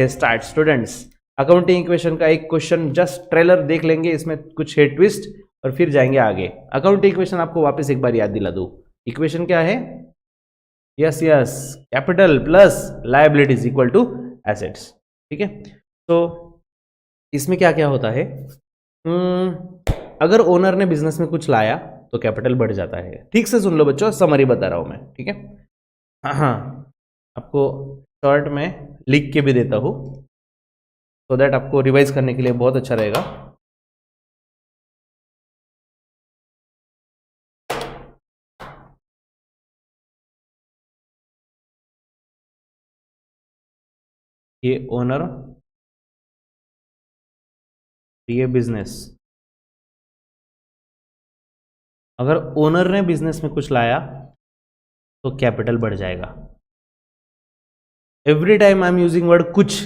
Start students. Accounting equation का एक question just trailer देख लेंगे, इसमें कुछ है ट्विस्ट और फिर जाएंगे आगे। अकाउंटिंग इक्वेशन आपको वापस एक बार याद दिला दूं। इक्वेशन क्या है? Yes yes, capital plus liabilities equal to assets. ठीक है, तो इसमें क्या क्या होता है? अगर ओनर ने बिजनेस में कुछ लाया तो कैपिटल बढ़ जाता है। ठीक से सुन लो बच्चों, समरी बता रहा हूं मैं। ठीक है, हाँ, आपको शॉर्ट में लिख के भी देता हूं सो दैट आपको रिवाइज करने के लिए बहुत अच्छा रहेगा। ये ओनर, ये बिजनेस। अगर ओनर ने बिजनेस में कुछ लाया तो कैपिटल बढ़ जाएगा। Every time I am using word कुछ।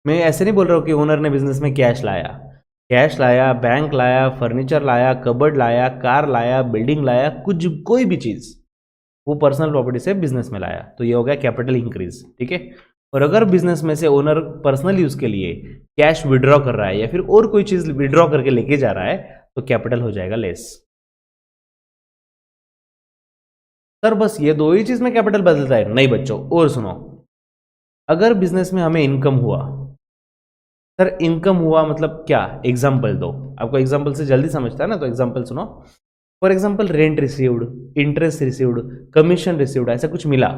मैं ऐसे नहीं बोल रहा हूं कि ओनर ने बिजनेस में कैश लाया। कैश लाया, बैंक लाया, फर्नीचर लाया, कबर्ड लाया, कार लाया, बिल्डिंग लाया, कुछ कोई भी चीज वो पर्सनल प्रॉपर्टी से बिजनेस में लाया तो ये हो गया कैपिटल इंक्रीज। ठीक है, और अगर बिजनेस में से ओनर पर्सनल यूज के लिए कैश विड्रॉ कर रहा है या फिर और कोई चीज विड्रॉ करके लेके जा रहा है तो कैपिटल हो जाएगा लेस। सर बस ये दो ही चीज में कैपिटल बदलता है? नहीं बच्चों, और सुनो। अगर बिजनेस में हमें इनकम हुआ, सर इनकम हुआ मतलब क्या? एग्जाम्पल दो, आपको एग्जाम्पल से जल्दी समझता है ना, तो एग्जाम्पल सुनो। For example rent received, interest received, commission received, ऐसा कुछ मिला।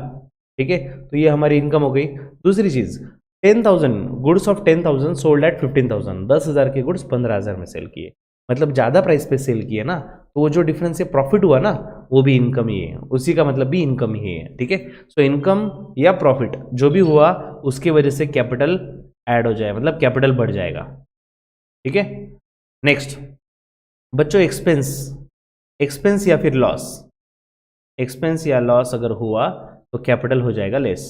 ठीक है, तो ये हमारी इनकम हो गई। दूसरी चीज, 10,000 गुड्स ऑफ 10,000 सोल्ड एट 15,000, 10,000 के गुड्स 15,000 में सेल किए, मतलब ज्यादा प्राइस पे सेल किए ना, तो वो जो डिफरेंस से प्रॉफिट हुआ ना वो भी इनकम ही है, उसी का मतलब भी इनकम ही है। ठीक है, सो इनकम या प्रॉफिट जो भी हुआ उसकी वजह से कैपिटल ऐड हो जाए, मतलब कैपिटल बढ़ जाएगा। ठीक है, नेक्स्ट बच्चों, एक्सपेंस। एक्सपेंस या फिर लॉस, एक्सपेंस या लॉस अगर हुआ तो कैपिटल हो जाएगा लेस।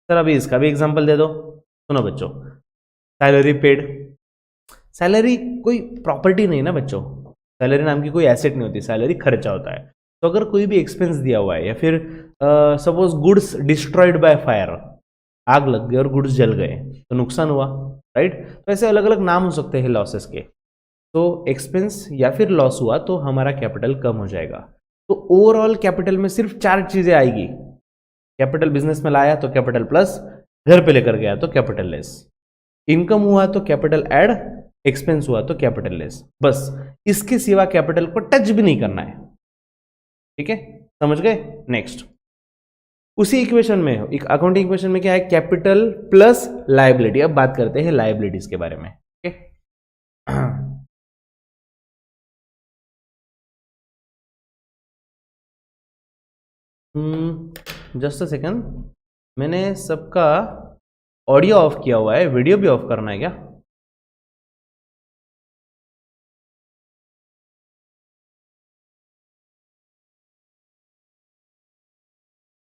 सर अभी इसका भी एग्जांपल दे दो। सुनो बच्चों, सैलरी पेड। सैलरी कोई प्रॉपर्टी नहीं ना बच्चों, सैलरी नाम की कोई एसेट नहीं होती, सैलरी खर्चा होता है। तो अगर कोई भी एक्सपेंस दिया हुआ है या फिर suppose goods destroyed by fire, आग लग गई और गुड्स जल गए तो नुकसान हुआ, राइट? तो ऐसे अलग अलग नाम हो सकते हैं लॉसेस के। तो एक्सपेंस या फिर लॉस हुआ तो हमारा कैपिटल कम हो जाएगा। तो ओवरऑल कैपिटल में सिर्फ चार चीजें आएगी। कैपिटल बिजनेस में लाया तो कैपिटल प्लस, घर पे लेकर गया तो कैपिटल लेस, इनकम हुआ तो कैपिटल ऐड, एक्सपेंस हुआ तो कैपिटल लेस। बस इसके सिवा कैपिटल को टच भी नहीं करना है। ठीक है, समझ गए? नेक्स्ट, उसी इक्वेशन में, एक अकाउंटिंग इक्वेशन में क्या है? Capital plus liability. अब बात करते हैं लायबिलिटीज के बारे में। ठीक है, जस्ट अ सेकंड, मैंने सबका ऑडियो ऑफ किया हुआ है, वीडियो भी ऑफ करना है क्या?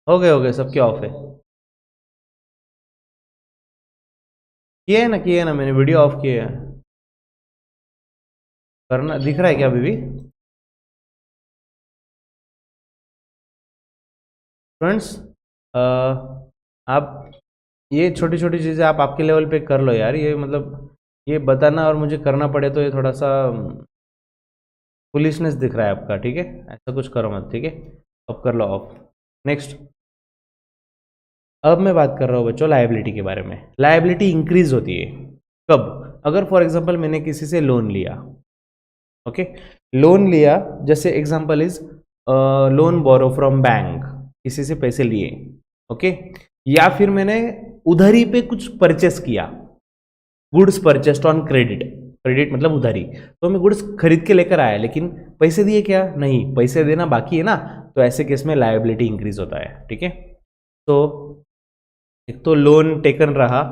हो गए सबके ऑफ है? किए है ना, मैंने वीडियो ऑफ किए है। करना दिख रहा है क्या अभी भी? फ्रेंड्स, आप ये छोटी छोटी चीज़ें आप आपके लेवल पे कर लो यार। ये मतलब ये बताना और मुझे करना पड़े तो ये थोड़ा सा फुलिशनेस दिख रहा है आपका। ठीक है, ऐसा कुछ करो मत। ठीक है, अब कर लो ऑफ। नेक्स्ट, अब मैं बात कर रहा हूँ बच्चों लायबिलिटी के बारे में। लायबिलिटी इंक्रीज होती है कब? अगर फॉर एग्जांपल मैंने किसी से लोन लिया। ओके, लोन लिया, जैसे example is loan borrow from bank, किसी से पैसे लिए। ओके, या फिर मैंने उधारी पे कुछ परचेस किया, goods purchased on credit. Credit मतलब उधारी, तो मैं गुड्स खरीद के लेकर आया लेकिन पैसे दिए क्या? नहीं, पैसे देना बाकी है ना, तो ऐसे केस में लायबिलिटी इंक्रीज होता है। ठीक है, तो एक तो लोन टेकन रहा,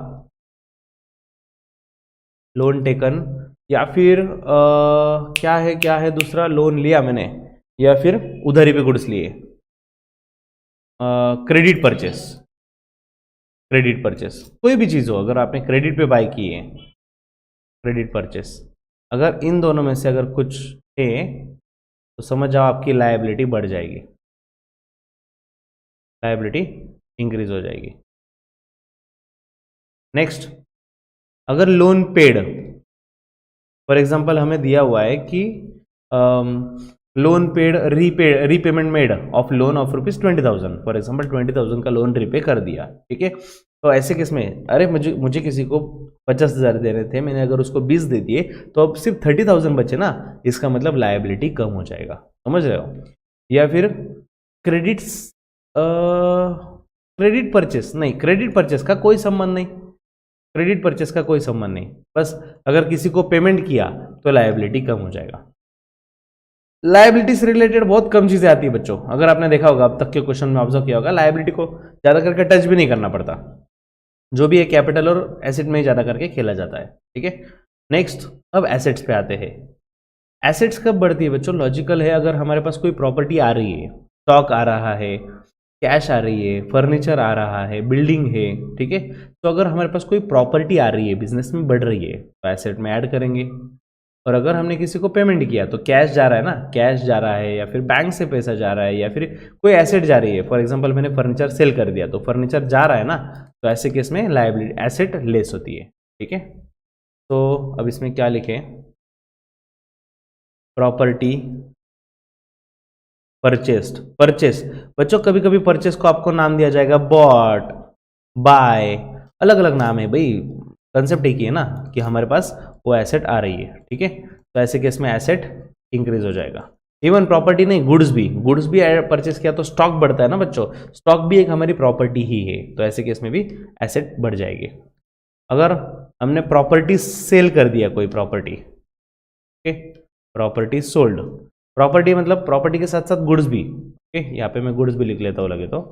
लोन टेकन, या फिर क्या है दूसरा, लोन लिया मैंने या फिर उधारी पे गुड्स लिए, क्रेडिट परचेस। क्रेडिट परचेस कोई भी चीज़ हो, अगर आपने क्रेडिट पे बाय की है, क्रेडिट परचेस, अगर इन दोनों में से अगर कुछ है तो समझ जाओ आपकी लायबिलिटी बढ़ जाएगी, लायबिलिटी इंक्रीज हो जाएगी। नेक्स्ट, अगर लोन पेड, फॉर एग्जाम्पल हमें दिया हुआ है कि loan paid repayment made of loan of ₹20,000, for example 20,000 का लोन रीपे कर दिया, ठीक है। तो ऐसे केस में अरे मुझे किसी को 50,000 देने थे, मैंने अगर उसको 20 दे दिए तो अब सिर्फ 30,000 बचे ना, इसका मतलब लायबिलिटी कम हो जाएगा, समझ रहे हो। या फिर क्रेडिट परचेस, नहीं क्रेडिट परचेस का कोई संबंध नहीं, क्रेडिट परचेस का कोई संबंध नहीं, बस अगर किसी को पेमेंट किया तो लायबिलिटी कम हो जाएगा। लायबिलिटी से रिलेटेड बहुत कम चीजें आती है बच्चों, अगर आपने देखा होगा अब तक के क्वेश्चन में ऑब्जर्व किया होगा, लायबिलिटी को ज्यादा करके टच भी नहीं करना पड़ता, जो भी है कैपिटल और एसेट में ज्यादा करके खेला जाता है, ठीक है। नेक्स्ट अब एसेट्स पे आते हैं। एसेट्स कब बढ़ती है बच्चों, लॉजिकल है, अगर हमारे पास कोई प्रॉपर्टी आ रही है, स्टॉक आ रहा है, कैश आ रही है, फर्नीचर आ रहा है, बिल्डिंग है, ठीक है। तो अगर हमारे पास कोई प्रॉपर्टी आ रही है, बिजनेस में बढ़ रही है, तो एसेट में ऐड करेंगे। और अगर हमने किसी को पेमेंट किया तो कैश जा रहा है ना, कैश जा रहा है, या फिर बैंक से पैसा जा रहा है, या फिर कोई एसेट जा रही है, फॉर एग्जांपल मैंने फर्नीचर सेल कर दिया तो फर्नीचर जा रहा है ना, तो ऐसे केस में लायबिलिटी एसेट लेस होती है, ठीक है। तो अब इसमें क्या लिखें, प्रॉपर्टी परचेस्ड, परचेस बच्चों कभी कभी परचेस को आपको नाम दिया जाएगा बॉट, बाय, अलग अलग नाम है भाई, कंसेप्ट एक ही है ना कि हमारे पास वो एसेट आ रही है, ठीक है। तो ऐसे केस में एसेट इंक्रीज हो जाएगा। इवन प्रॉपर्टी नहीं, गुड्स भी परचेस किया तो स्टॉक बढ़ता है ना बच्चों, स्टॉक भी एक हमारी प्रॉपर्टी ही है, तो ऐसे केस में भी एसेट बढ़ जाएगी। अगर हमने प्रॉपर्टी सेल कर दिया, कोई property, okay, property sold, property मतलब प्रॉपर्टी के साथ साथ गुड्स भी, ओके, यहाँ पे मैं गुड्स भी लिख लेता हूँ लगे तो।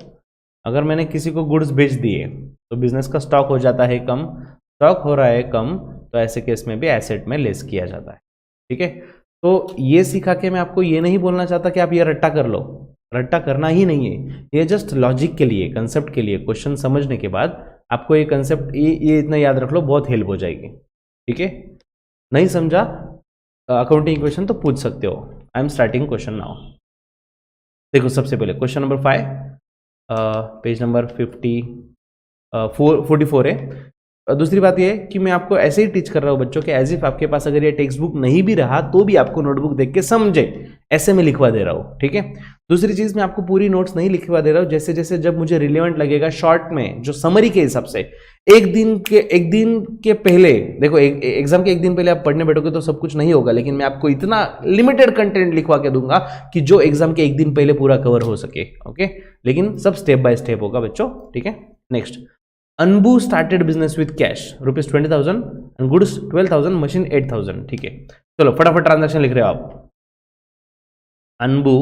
अगर मैंने किसी को गुड्स बेच दिए तो बिजनेस का स्टॉक हो जाता है कम, स्टॉक हो रहा है कम, तो ऐसे केस में भी एसेट में लेस किया जाता है, ठीक है। तो ये सिखा के मैं आपको ये नहीं बोलना चाहता कि आप ये रट्टा कर लो, रट्टा करना ही नहीं है, ये जस्ट लॉजिक के लिए, कंसेप्ट के लिए, क्वेश्चन समझने के बाद आपको ये कंसेप्ट ये इतना याद रख लो, बहुत हेल्प हो जाएगी, ठीक है। नहीं समझा अकाउंटिंग इक्वेशन तो पूछ सकते हो। I am starting question now. देखो सबसे पहले क्वेश्चन नंबर 5, पेज नंबर 44 है। दूसरी बात यह है कि मैं आपको ऐसे ही टीच कर रहा हूँ बच्चों के, एज इफ आपके पास अगर ये टेक्स्ट बुक नहीं भी रहा तो भी आपको नोटबुक देख के समझे, ऐसे में लिखवा दे रहा हूँ, ठीक है। दूसरी चीज मैं आपको पूरी नोट्स नहीं लिखवा दे रहा हूँ, जैसे जैसे जब मुझे रिलेवेंट लगेगा शॉर्ट में, जो समरी के हिसाब से एक दिन के पहले, देखो एग्जाम के एक दिन पहले आप पढ़ने बैठोगे तो सब कुछ नहीं होगा, लेकिन मैं आपको इतना लिमिटेड कंटेंट लिखवा के दूंगा कि जो एग्जाम के एक दिन पहले पूरा कवर हो सके, ओके। लेकिन सब स्टेप बाय स्टेप होगा बच्चों, ठीक है। Next, Anbu started business with cash ₹20,000 and goods 12,000, machine 8,000, ठीक है। चलो फटाफट ट्रांजैक्शन लिख रहे हो आप। Anbu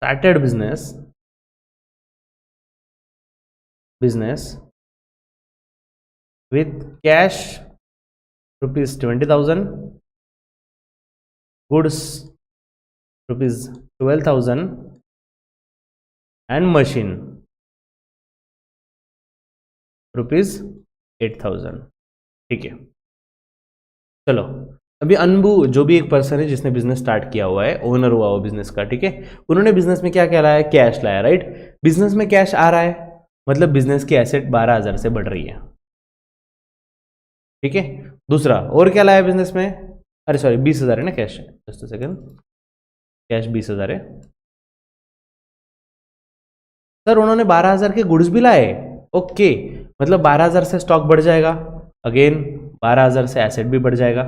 started business with cash ₹20,000, goods ₹12,000 and machine ₹8,000, ठीक है। चलो अभी अनबू जो भी एक पर्सन है जिसने बिजनेस स्टार्ट किया हुआ है, ओनर हुआ हुआ बिजनेस का, ठीक है, उन्होंने बिजनेस में क्या क्या लाया, कैश लाया, राइट। बिजनेस में कैश आ रहा है मतलब बिजनेस की एसेट 12,000 से बढ़ रही है, ठीक है। दूसरा और क्या लाया बिजनेस में, अरे सॉरी 20,000 है ना cash, just a second, cash 20,000 है सर, उन्होंने 12,000 के गुड्स भी लाए, ओके, मतलब 12,000 से स्टॉक बढ़ जाएगा, अगेन 12,000 से एसेट भी बढ़ जाएगा,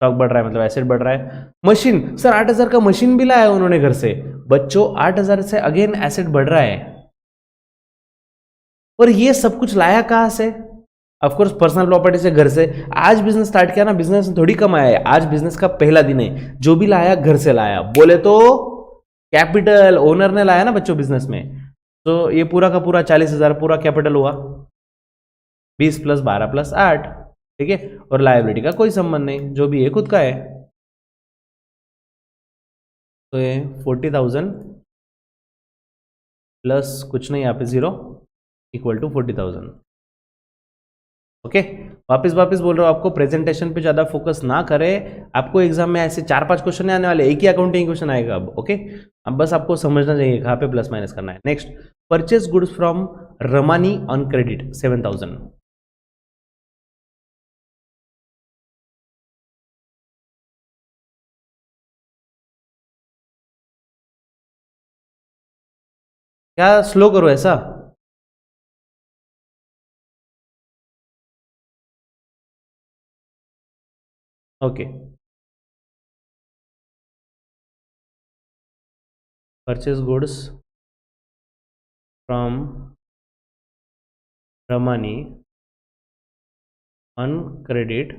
स्टॉक बढ़ रहा है मतलब एसेट बढ़ रहा है। मशीन, सर 8,000 का मशीन भी लाया उन्होंने घर से, बच्चों 8,000 से अगेन एसेट बढ़ रहा है। और ये सब कुछ लाया कहां से, ऑफकोर्स पर्सनल प्रॉपर्टी से, घर से। आज बिजनेस स्टार्ट किया ना, बिजनेस थोड़ी कमाया है, आज बिजनेस का पहला दिन है, जो भी लाया घर से लाया, बोले तो कैपिटल ओनर ने लाया ना बच्चों बिजनेस में। तो ये पूरा का पूरा 40,000 पूरा कैपिटल हुआ, 20 + 12 + 8, ठीक है। और लायबिलिटी का कोई संबंध नहीं, जो भी है खुद का है। तो ये 40,000 प्लस कुछ नहीं, यहाँ पे 0 = 40,000, ओके। वापस बोल रहा हूँ आपको, प्रेजेंटेशन पे ज्यादा फोकस ना करें, आपको एग्जाम में ऐसे 4-5 क्वेश्चन आने वाले, एक ही अकाउंटिंग क्वेश्चन आएगा अब, ओके। अब बस आपको समझना चाहिए कहाँ पे प्लस माइनस करना है। Next, purchase goods from Ramani on credit 7,000, क्या स्लो करो ऐसा? Okay, purchase goods from Ramani on credit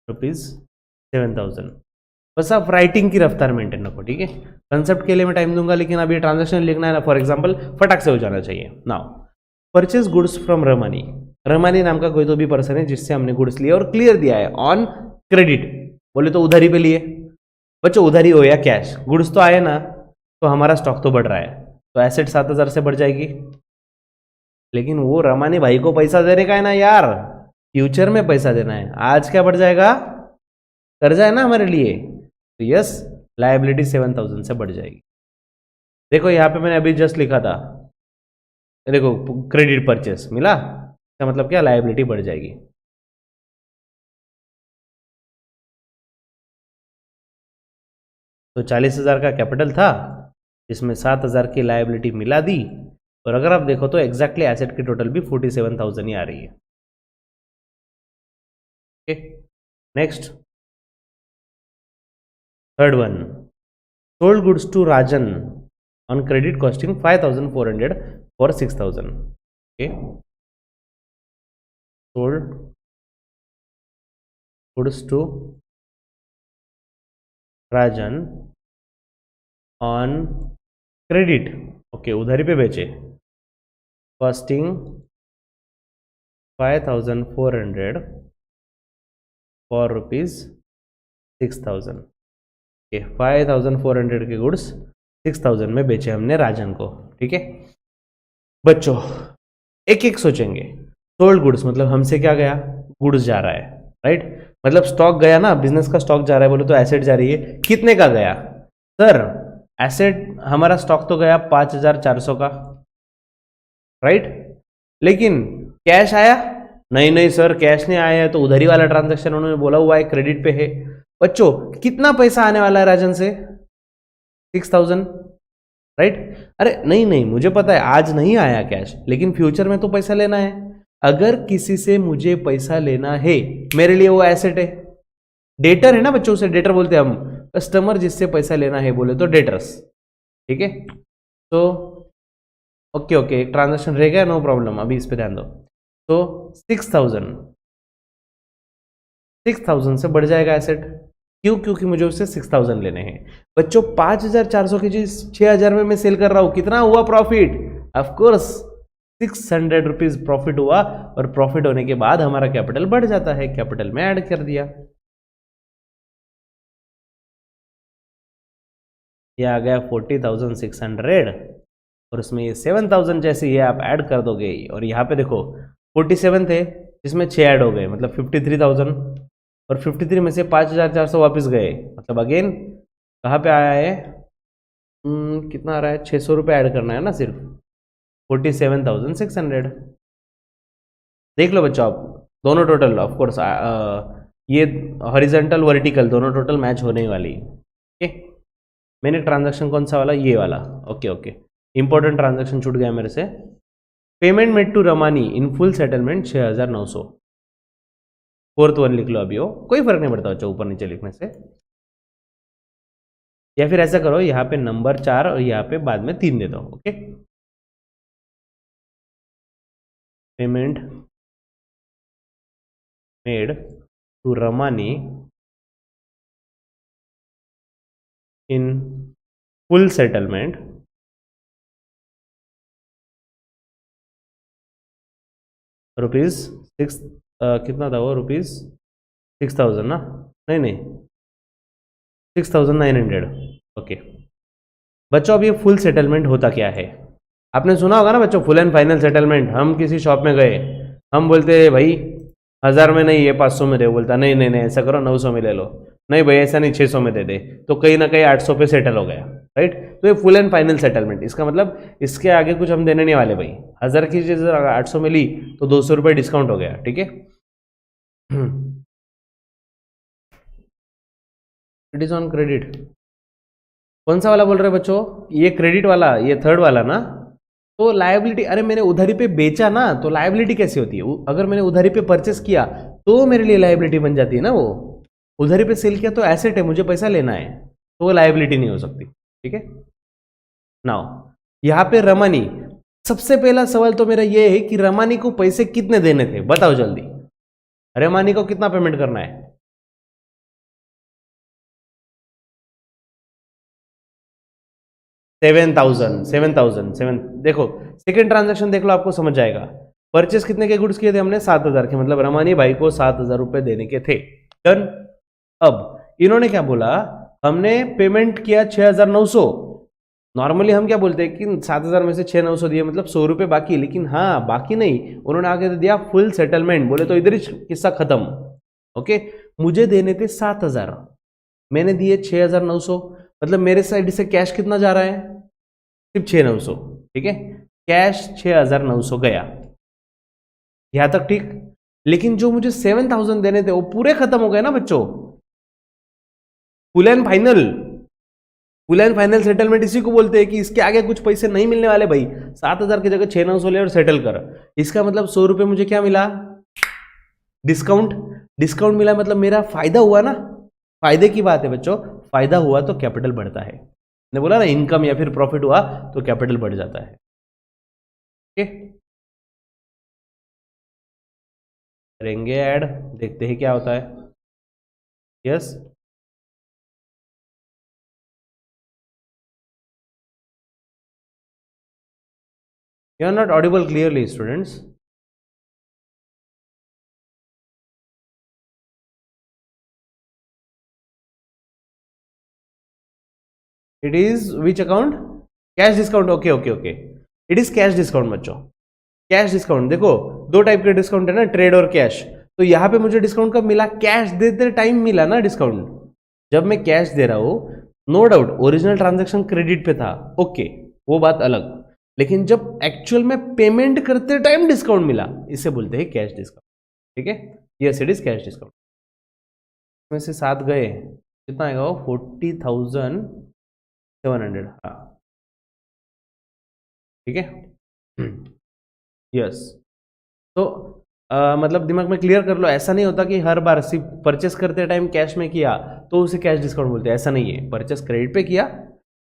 ₹7,000। बस आप राइटिंग की रफ्तार मेंटेन रखो, ठीक है। कंसेप्ट के लिए मैं टाइम दूंगा, लेकिन अभी ट्रांजेक्शन लिखना है ना, फॉर एग्जांपल फटाक से हो जाना चाहिए। Now purchase goods from Ramani, Ramani नाम का कोई तो भी पर्सन है जिससे हमने गुड्स लिया और क्लियर दिया है ऑन क्रेडिट, बोले तो उधारी पे लिए। बच्चों उधारी हो या कैश, गुड्स तो आए ना, तो हमारा स्टॉक तो बढ़ रहा है, तो एसेट 7,000 से बढ़ जाएगी। लेकिन वो रमानी भाई को पैसा देने का है ना यार, फ्यूचर में पैसा देना है। आज क्या बढ़ जाएगा? कर्जा है ना हमारे लिए, तो यस, लायबिलिटी 7,000 से बढ़ जाएगी। देखो यहाँ पे मैंने अभी जस्ट लिखा था, देखो क्रेडिट परचेस मिला, इसका मतलब क्या, लायबिलिटी बढ़ जाएगी। तो 40,000 का कैपिटल था, जिसमें 7,000 की लायबिलिटी मिला दी, और अगर आप देखो तो एग्जैक्टली एसेट की टोटल भी 47,000 ही आ रही है। Okay, next, third one, sold goods to Rajan on credit costing 5,400 for 6,000। Okay, sold goods to Rajan on credit, okay, उधारी पे बेचे, कॉस्टिंग 5,400 फॉर ₹6,000। ओके, 5,400 के गुड्स 6,000 में बेचे हमने राजन को, ठीक है। बच्चों एक एक सोचेंगे, सोल्ड गुड्स मतलब हमसे क्या गया, गुड्स जा रहा है, राइट, मतलब स्टॉक गया ना, बिजनेस का स्टॉक जा रहा है, बोले तो एसेट जा रही है, कितने का गया सर? एसेट हमारा स्टॉक तो गया 5,400 का, राइट, लेकिन कैश आया? नहीं नहीं सर, कैश नहीं आया है, तो उधारी वाला ट्रांजैक्शन उन्होंने बोला हुआ है, क्रेडिट पे है। बच्चों कितना पैसा आने वाला है राजन से? 6,000, राइट। अरे नहीं नहीं, मुझे पता है आज नहीं आया कैश, लेकिन फ्यूचर में तो पैसा लेना है। अगर किसी से मुझे पैसा लेना है, मेरे लिए वो एसेट है, डेटर है ना बच्चों, से डेटर बोलते हैं हम, कस्टमर जिससे पैसा लेना है बोले तो डेटर्स, ठीक है। तो ओके ओके, एक ट्रांजेक्शन रह गया, नो प्रॉब्लम, अभी इस पे ध्यान दो। तो 6,000 से बढ़ जाएगा एसेट, क्यों? क्योंकि मुझे उससे 6,000 लेने हैं। बच्चों 5,400 की चीज 6,000 में मैं सेल कर रहा हूं, कितना हुआ profit? Of course 600 rupees profit हुआ, और प्रॉफिट होने के बाद हमारा कैपिटल बढ़ जाता है, कैपिटल में ऐड कर दिया, ये आ गया 40,600, और उसमें ये 7,000 जैसे ये आप ऐड कर दोगे, और यहाँ पे देखो 47 थे, इसमें 6 ऐड हो गए, मतलब 53,000, और 53 में से 5,400 वापस गए, मतलब अगेन कहाँ पे आया है, कितना आ रहा है, 600 रुपये ऐड करना है ना सिर्फ, 47,600। देख लो बच्चों आप, दोनों टोटल ऑफ कोर्स ये हॉरिजॉन्टल वर्टिकल दोनों टोटल मैच होने वाली, ओके। मैंने ट्रांजैक्शन कौन सा वाला, ये वाला, ओके ओके, इंपॉर्टेंट ट्रांजैक्शन छूट गया मेरे से। Payment made to Ramani in full settlement 6,900, fourth one लिख लो अभी, हो कोई फर्क नहीं पड़ता बच्चों ऊपर नीचे लिखने से। या फिर ऐसा करो, यहाँ पे नंबर 4 और यहाँ पे बाद में 3 दे दो, okay. Payment made to Ramani in full settlement ₹6, कितना था वो, ₹6,000 ना, नहीं नहीं 6,900, ओके। बच्चों अब ये फुल सेटलमेंट होता क्या है, आपने सुना होगा ना बच्चों, फुल एंड फाइनल सेटलमेंट। हम किसी शॉप में गए, हम बोलते हैं भाई 1,000 में नहीं, ये 500 में दे, बोलता नहीं नहीं नहीं ऐसा करो 900 में ले लो, नहीं भाई ऐसा नहीं 600 में दे दे, तो कहीं ना कहीं 800 पे सेटल हो गया, राइट। तो ये फुल एंड फाइनल सेटलमेंट, इसका मतलब इसके आगे कुछ हम देने नहीं वाले भाई, 1,000 की चीज 800 में ली तो 200 रुपये डिस्काउंट हो गया, ठीक है। इट इज ऑन क्रेडिट, कौन सा वाला बोल रहे हैं बच्चों, ये क्रेडिट वाला, ये थर्ड वाला ना, तो लायबिलिटी, अरे मैंने उधारी पे बेचा ना, तो लायबिलिटी कैसे होती है? अगर मैंने उधारी पे परचेस किया तो मेरे लिए लायबिलिटी बन जाती है ना वो। उधारी पे सेल किया तो एसेट है, मुझे पैसा लेना है, तो वो लायबिलिटी नहीं हो सकती। ठीक है, नाउ यहां पे रमानी, सबसे पहला सवाल तो मेरा ये है कि रमानी को पैसे कितने देने थे, बताओ जल्दी। रमानी को कितना पेमेंट करना है? 7,000 देखो सेकेंड ट्रांजेक्शन देख लो, आपको समझ जाएगा। परचेस कितने के गुड्स किए थे हमने? 7,000 के, मतलब रमानी भाई को 7,000 रुपए देने के थे। डन। अब इन्होंने क्या बोला, हमने पेमेंट किया 6,900। नॉर्मली हम क्या बोलते हैं कि 7,000 में से 6,900 दिए, मतलब 100 रुपए बाकी। लेकिन हाँ, बाकी नहीं, उन्होंने आगे दिया फुल सेटलमेंट, बोले तो इधर ही किस्सा खत्म। ओके, मुझे देने थे 7,000, मैंने दिए 6,900, मतलब मेरे साइड से कैश कितना जा रहा है? सिर्फ 6,900। ठीक है, कैश 6,900 गया, यहां तक ठीक। लेकिन जो मुझे 7,000 देने थे वो पूरे खत्म हो गए ना बच्चों, full and final. Full and final settlement इसी को बोलते हैं कि इसके आगे कुछ पैसे नहीं मिलने वाले भाई। 7,000 की जगह 6,900 ले और सेटल कर। इसका मतलब 100 रुपए मुझे क्या मिला? डिस्काउंट। डिस्काउंट मिला मतलब मेरा फायदा हुआ ना, फायदे की बात है बच्चों। फायदा हुआ तो कैपिटल बढ़ता है, ने बोला ना, इनकम या फिर प्रॉफिट हुआ तो कैपिटल बढ़ जाता है। ओके, करेंगे ऐड, देखते हैं क्या होता है। Yes, you are not audible clearly students. It is which account? Cash discount. Okay okay okay, it is cash discount बच्चों। कैश डिस्काउंट देखो, दो टाइप के डिस्काउंट है ना, ट्रेड और कैश। तो यहां पे मुझे डिस्काउंट कब मिला? कैश देते टाइम मिला ना डिस्काउंट। जब मैं कैश दे रहा हूं, no doubt original transaction credit पे था, ओके, वो बात अलग। लेकिन जब एक्चुअल में पेमेंट करते टाइम डिस्काउंट मिला, इसे बोलते हैं कैश डिस्काउंट। ठीक है, yes it is cash discount. में से 7 गए, कितना आएगा वो? 40,700। हाँ ठीक है, यस। तो मतलब दिमाग में क्लियर कर लो, ऐसा नहीं होता कि हर बार सिर्फ परचेस करते टाइम कैश में किया तो उसे कैश डिस्काउंट बोलते हैं, ऐसा नहीं है। परचेस क्रेडिट पे किया,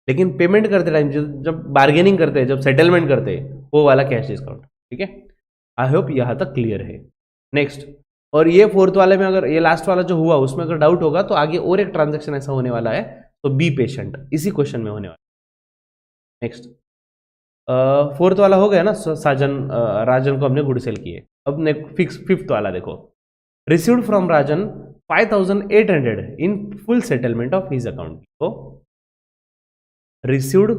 लेकिन पेमेंट करते टाइम जब बार्गेनिंग करते हैं, जब सेटलमेंट करते हैं, वो वाला कैश डिस्काउंट। ठीक है, आई होप यहां तक क्लियर है। नेक्स्ट, और ये फोर्थ वाले में, अगर ये लास्ट वाला जो हुआ उसमें अगर डाउट होगा तो आगे और एक ट्रांजेक्शन ऐसा होने वाला है, तो बी पेशेंट, इसी क्वेश्चन में होने वाला है। नेक्स्ट, फोर्थ वाला हो गया ना, साजन राजन को हमने गुड सेल किए। अब फिक्स फिफ्थ वाला देखो, received from Rajan 5,800 in full settlement of his account. तो received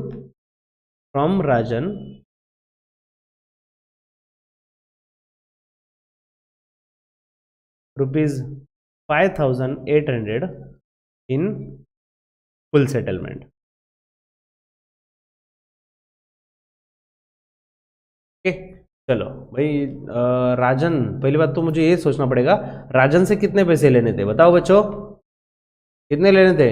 from Rajan ₹5,800 in full settlement. चलो भाई, राजन, पहली बात तो मुझे ये सोचना पड़ेगा राजन से कितने पैसे लेने थे, बताओ बच्चों, कितने लेने थे?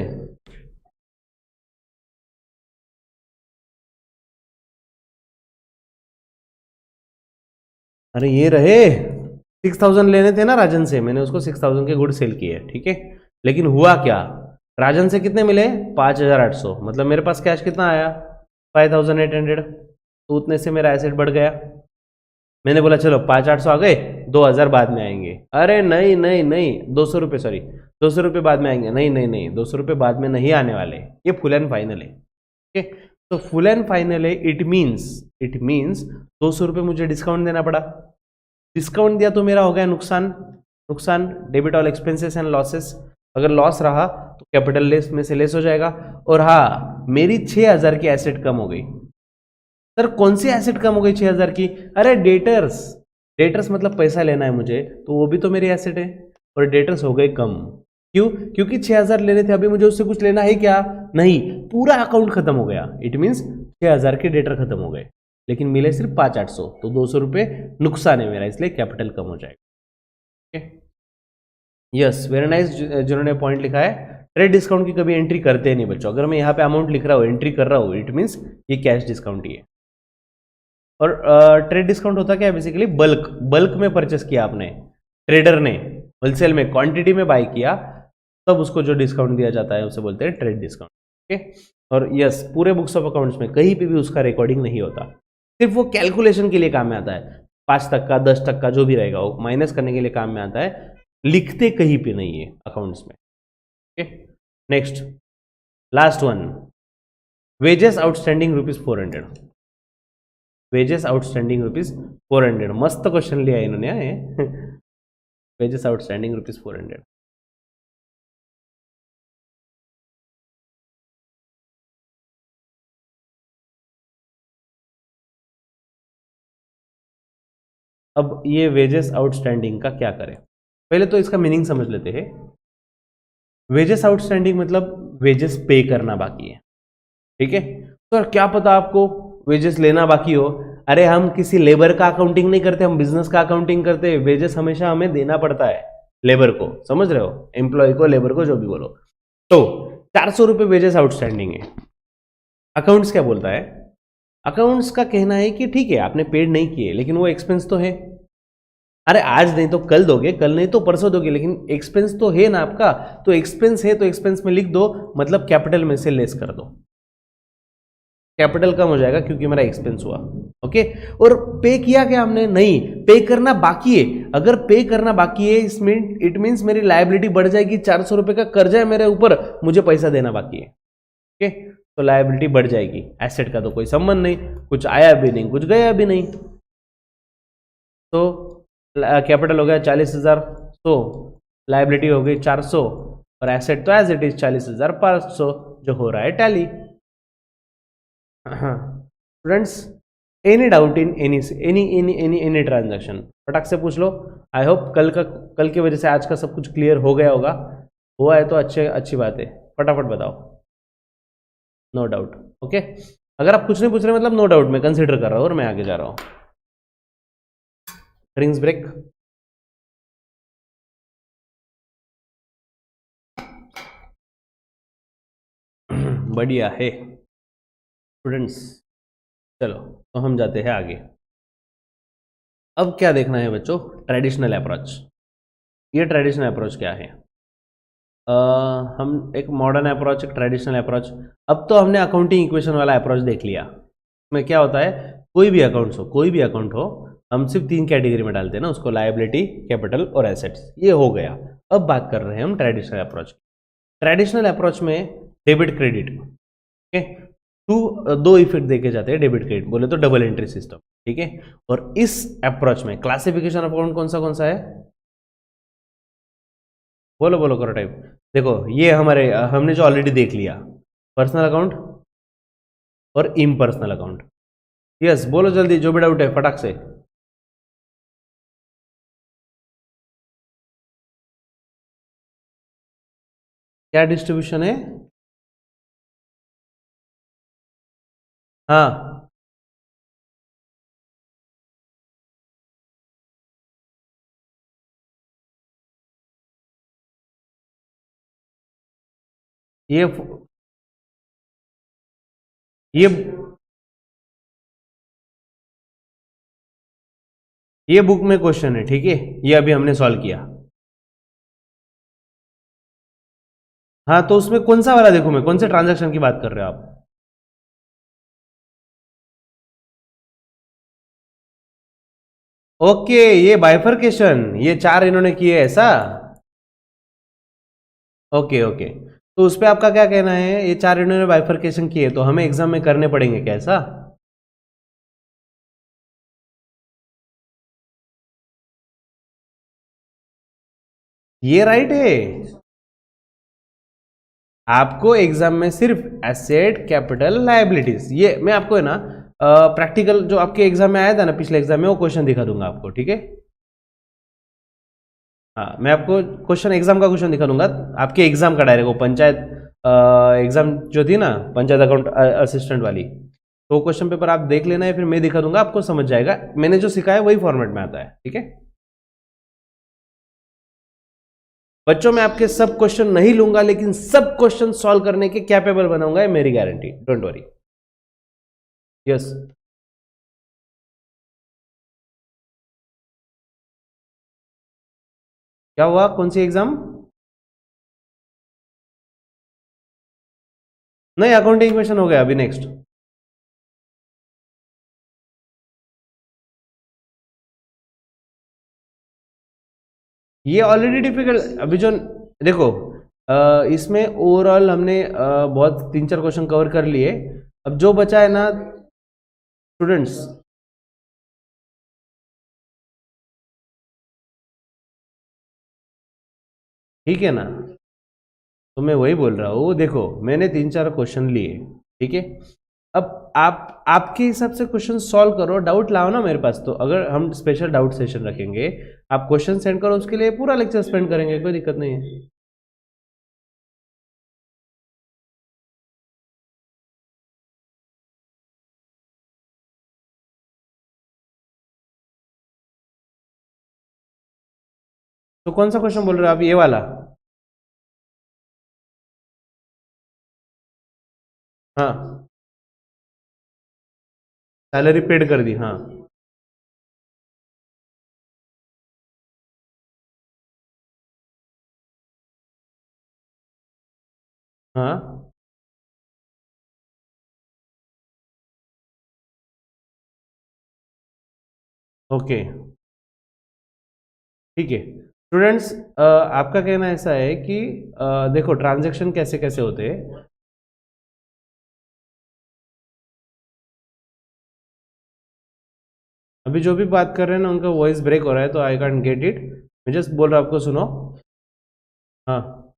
अरे ये रहे, 6,000 लेने थे ना राजन से, मैंने उसको 6,000 के गुड सेल किए। ठीक है, लेकिन हुआ क्या, राजन से कितने मिले? 5,800, मतलब मेरे पास कैश कितना आया? 5,800। तो उतने से मेरा एसेट बढ़ गया। मैंने बोला चलो 5,800 आ गए, 2,000 बाद में आएंगे। अरे नहीं नहीं नहीं, 200 रुपये, सॉरी 200 रुपये बाद में आएंगे। नहीं नहीं नहीं, 200 रुपये बाद में नहीं आने वाले, ये फुल एंड फाइनल है। ठीक है, तो फुल एंड फाइनल है, इट मीन्स 200 रुपये मुझे डिस्काउंट देना पड़ा। डिस्काउंट दिया तो मेरा हो गया नुकसान। नुकसान, debit all expenses and losses. अगर लॉस रहा तो कैपिटल लेस में से लेस हो जाएगा। और हाँ, मेरी 6,000 की एसेट कम हो गई। सर कौन सी एसेट कम हो गई 6,000 की? अरे डेटर्स। डेटर्स मतलब पैसा लेना है मुझे, तो वो भी तो मेरी एसेट है, और डेटर्स हो गए कम। क्यों? क्योंकि 6,000 लेने थे, अभी मुझे उससे कुछ लेना है क्या? नहीं, पूरा अकाउंट खत्म हो गया। इट मीन्स 6,000 के डेटर खत्म हो गए, लेकिन मिले सिर्फ 5,800, तो 200 रुपये नुकसान है मेरा, इसलिए कैपिटल कम हो जाएगा। यस, वेरी नाइस, जिन्होंने पॉइंट लिखा है। ट्रेड डिस्काउंट की कभी एंट्री करते नहीं बच्चों। अगर मैं यहाँ पे अमाउंट लिख रहा हूँ, एंट्री कर रहा हूँ, इट मीन्स ये कैश डिस्काउंट ही है। और ट्रेड डिस्काउंट होता क्या है बेसिकली, बल्क बल्क में परचेस किया आपने, ट्रेडर ने होलसेल में क्वांटिटी में बाय किया, तब उसको जो डिस्काउंट दिया जाता है उसे बोलते हैं ट्रेड डिस्काउंट। ओके, और यस पूरे बुक्स ऑफ अकाउंट्स में कहीं पे भी उसका रिकॉर्डिंग नहीं होता, सिर्फ वो कैलकुलेशन के लिए काम में आता है, 5 तक का 10 तक का जो भी रहेगा वो माइनस करने के लिए काम में आता है, लिखते कहीं पे नहीं है अकाउंट्स में। Okay, next last one, wages outstanding ₹400, wages outstanding ₹400, मस्त क्वेश्चन लिया इन्होंने वेजेस आउटस्टैंडिंग ₹400। अब ये वेजेस आउटस्टैंडिंग का क्या करें, पहले तो इसका मीनिंग समझ लेते हैं। वेजेस आउटस्टैंडिंग मतलब वेजेस पे करना बाकी है, ठीक है। तो क्या पता आपको वेजेस लेना बाकी हो, अरे हम किसी लेबर का अकाउंटिंग नहीं करते, हम बिजनेस का अकाउंटिंग करते हैं, वेजेस हमेशा हमें देना पड़ता है लेबर को, समझ रहे हो, एम्प्लॉय को, लेबर को, जो भी बोलो। तो 400 रुपये वेजेस आउटस्टैंडिंग है। अकाउंट्स क्या बोलता है, अकाउंट्स का कहना है कि ठीक है आपने पेड नहीं किए लेकिन वो एक्सपेंस तो है, अरे आज नहीं तो कल दोगे, कल नहीं तो परसों दोगे, लेकिन एक्सपेंस तो है ना आपका, तो एक्सपेंस है तो एक्सपेंस में लिख दो, मतलब कैपिटल में से लेस कर दो, कैपिटल कम हो जाएगा क्योंकि मेरा एक्सपेंस हुआ। ओके, और पे किया क्या हमने, नहीं, पे करना बाकी है, अगर पे करना बाकी है इट मीन्स मेरी लायबिलिटी बढ़ जाएगी, 400 रुपए का कर्जा है मेरे ऊपर, मुझे पैसा देना बाकी है। ओके, तो लायबिलिटी बढ़ जाएगी, एसेट का तो कोई संबंध नहीं, कुछ आया भी नहीं कुछ गया भी नहीं, तो कैपिटल हो गया 40,000, तो लायबिलिटी हो गई 400 और एसेट तो एज इट इज 40,500 जो हो रहा है tally. Students, any doubt in any transaction, फटाक से पूछ लो। आई होप कल की वजह से आज का सब कुछ क्लियर हो गया होगा, हुआ है तो अच्छी बात है, फटाफट बताओ। नो डाउट, ओके, अगर आप कुछ नहीं पूछ रहे मतलब नो डाउट मैं कंसीडर कर रहा हूं और मैं आगे जा रहा हूं। Drinks break. बढ़िया है स्टूडेंट्स, चलो तो हम जाते हैं आगे। अब क्या देखना है बच्चों, ट्रेडिशनल अप्रोच। ये ट्रेडिशनल अप्रोच क्या है, हम एक मॉडर्न अप्रोच, एक ट्रेडिशनल अप्रोच। अब तो हमने अकाउंटिंग इक्वेशन वाला अप्रोच देख लिया, इसमें क्या होता है, कोई भी अकाउंट हो, हम सिर्फ 3 कैटेगरी में डालते हैं ना उसको, लायबिलिटी, कैपिटल और एसेट्स, ये हो गया। अब बात कर रहे हैं हम ट्रेडिशनल अप्रोच। ट्रेडिशनल अप्रोच में डेबिट क्रेडिट, ओके, दो इफेक्ट देखे जाते हैं, डेबिट क्रेडिट बोले तो डबल एंट्री सिस्टम, ठीक है। और इस अप्रोच में क्लासिफिकेशन ऑफ अकाउंट कौन सा है, बोलो करो टाइप। देखो ये हमने जो ऑलरेडी देख लिया, पर्सनल अकाउंट और इम्पर्सनल अकाउंट। यस बोलो जल्दी, जो भी डाउट है फटाक से। क्या डिस्ट्रीब्यूशन है, हाँ ये ये ये बुक में क्वेश्चन है, ठीक है, ये अभी हमने सॉल्व किया। हाँ तो उसमें कौन सा वाला देखो, मैं कौन से ट्रांजैक्शन की बात कर रहे हो आप, ओके ये बाइफरकेशन, ये 4 इन्होंने किए ऐसा, ओके ओके, तो उस पे आपका क्या कहना है, ये 4 इन्होंने बाइफरकेशन किए तो हमें एग्जाम में करने पड़ेंगे क्या ऐसा, ये राइट है। आपको एग्जाम में सिर्फ एसेट, कैपिटल, लायबिलिटीज, ये मैं आपको है ना प्रैक्टिकल जो आपके एग्जाम में आया था ना पिछले एग्जाम में, वो क्वेश्चन दिखा दूंगा आपको, ठीक है। हाँ मैं आपको क्वेश्चन, एग्जाम का क्वेश्चन दिखा दूंगा, आपके एग्जाम का डायरेक्ट, वो पंचायत एग्जाम जो थी ना, पंचायत अकाउंट असिस्टेंट वाली, तो क्वेश्चन पेपर आप देख लेना है, फिर मैं दिखा दूंगा, आपको समझ जाएगा, मैंने जो सिखाया वही फॉर्मेट में आता है, ठीक है। बच्चों मैं आपके सब क्वेश्चन नहीं लूंगा, लेकिन सब क्वेश्चन सॉल्व करने के कैपेबल बनाऊंगा, ये मेरी गारंटी, डोंट वरी। यस क्या हुआ, कौन सी एग्जाम? नहीं, अकाउंटिंग क्वेश्चन हो गया अभी नेक्स्ट। ये ऑलरेडी डिफिकल्ट अभी जो देखो, इसमें ओवरऑल हमने बहुत 3-4 क्वेश्चन कवर कर लिए। अब जो बचा है ना स्टूडेंट्स, ठीक है ना, तो मैं वही बोल रहा हूँ, देखो मैंने 3-4 क्वेश्चन लिए, ठीक है। अब आप आपके हिसाब से क्वेश्चन सॉल्व करो, डाउट लाओ ना मेरे पास। तो अगर हम स्पेशल डाउट सेशन रखेंगे, आप क्वेश्चन सेंड करो, उसके लिए पूरा लेक्चर स्पेंड करेंगे, कोई दिक्कत नहीं है। तो कौन सा क्वेश्चन बोल रहे हो आप, ये वाला? हाँ, सैलरी पेड कर दी, हाँ। हाँ, ओके, ठीक है। स्टूडेंट्स, आपका कहना ऐसा है कि देखो ट्रांजैक्शन कैसे कैसे होते हैं। अभी जो भी बात कर रहे हैं ना, उनका वॉइस ब्रेक हो रहा है, तो आई कांट गेट इट। मैं जस्ट बोल रहा हूँ, आपको सुनो। हाँ,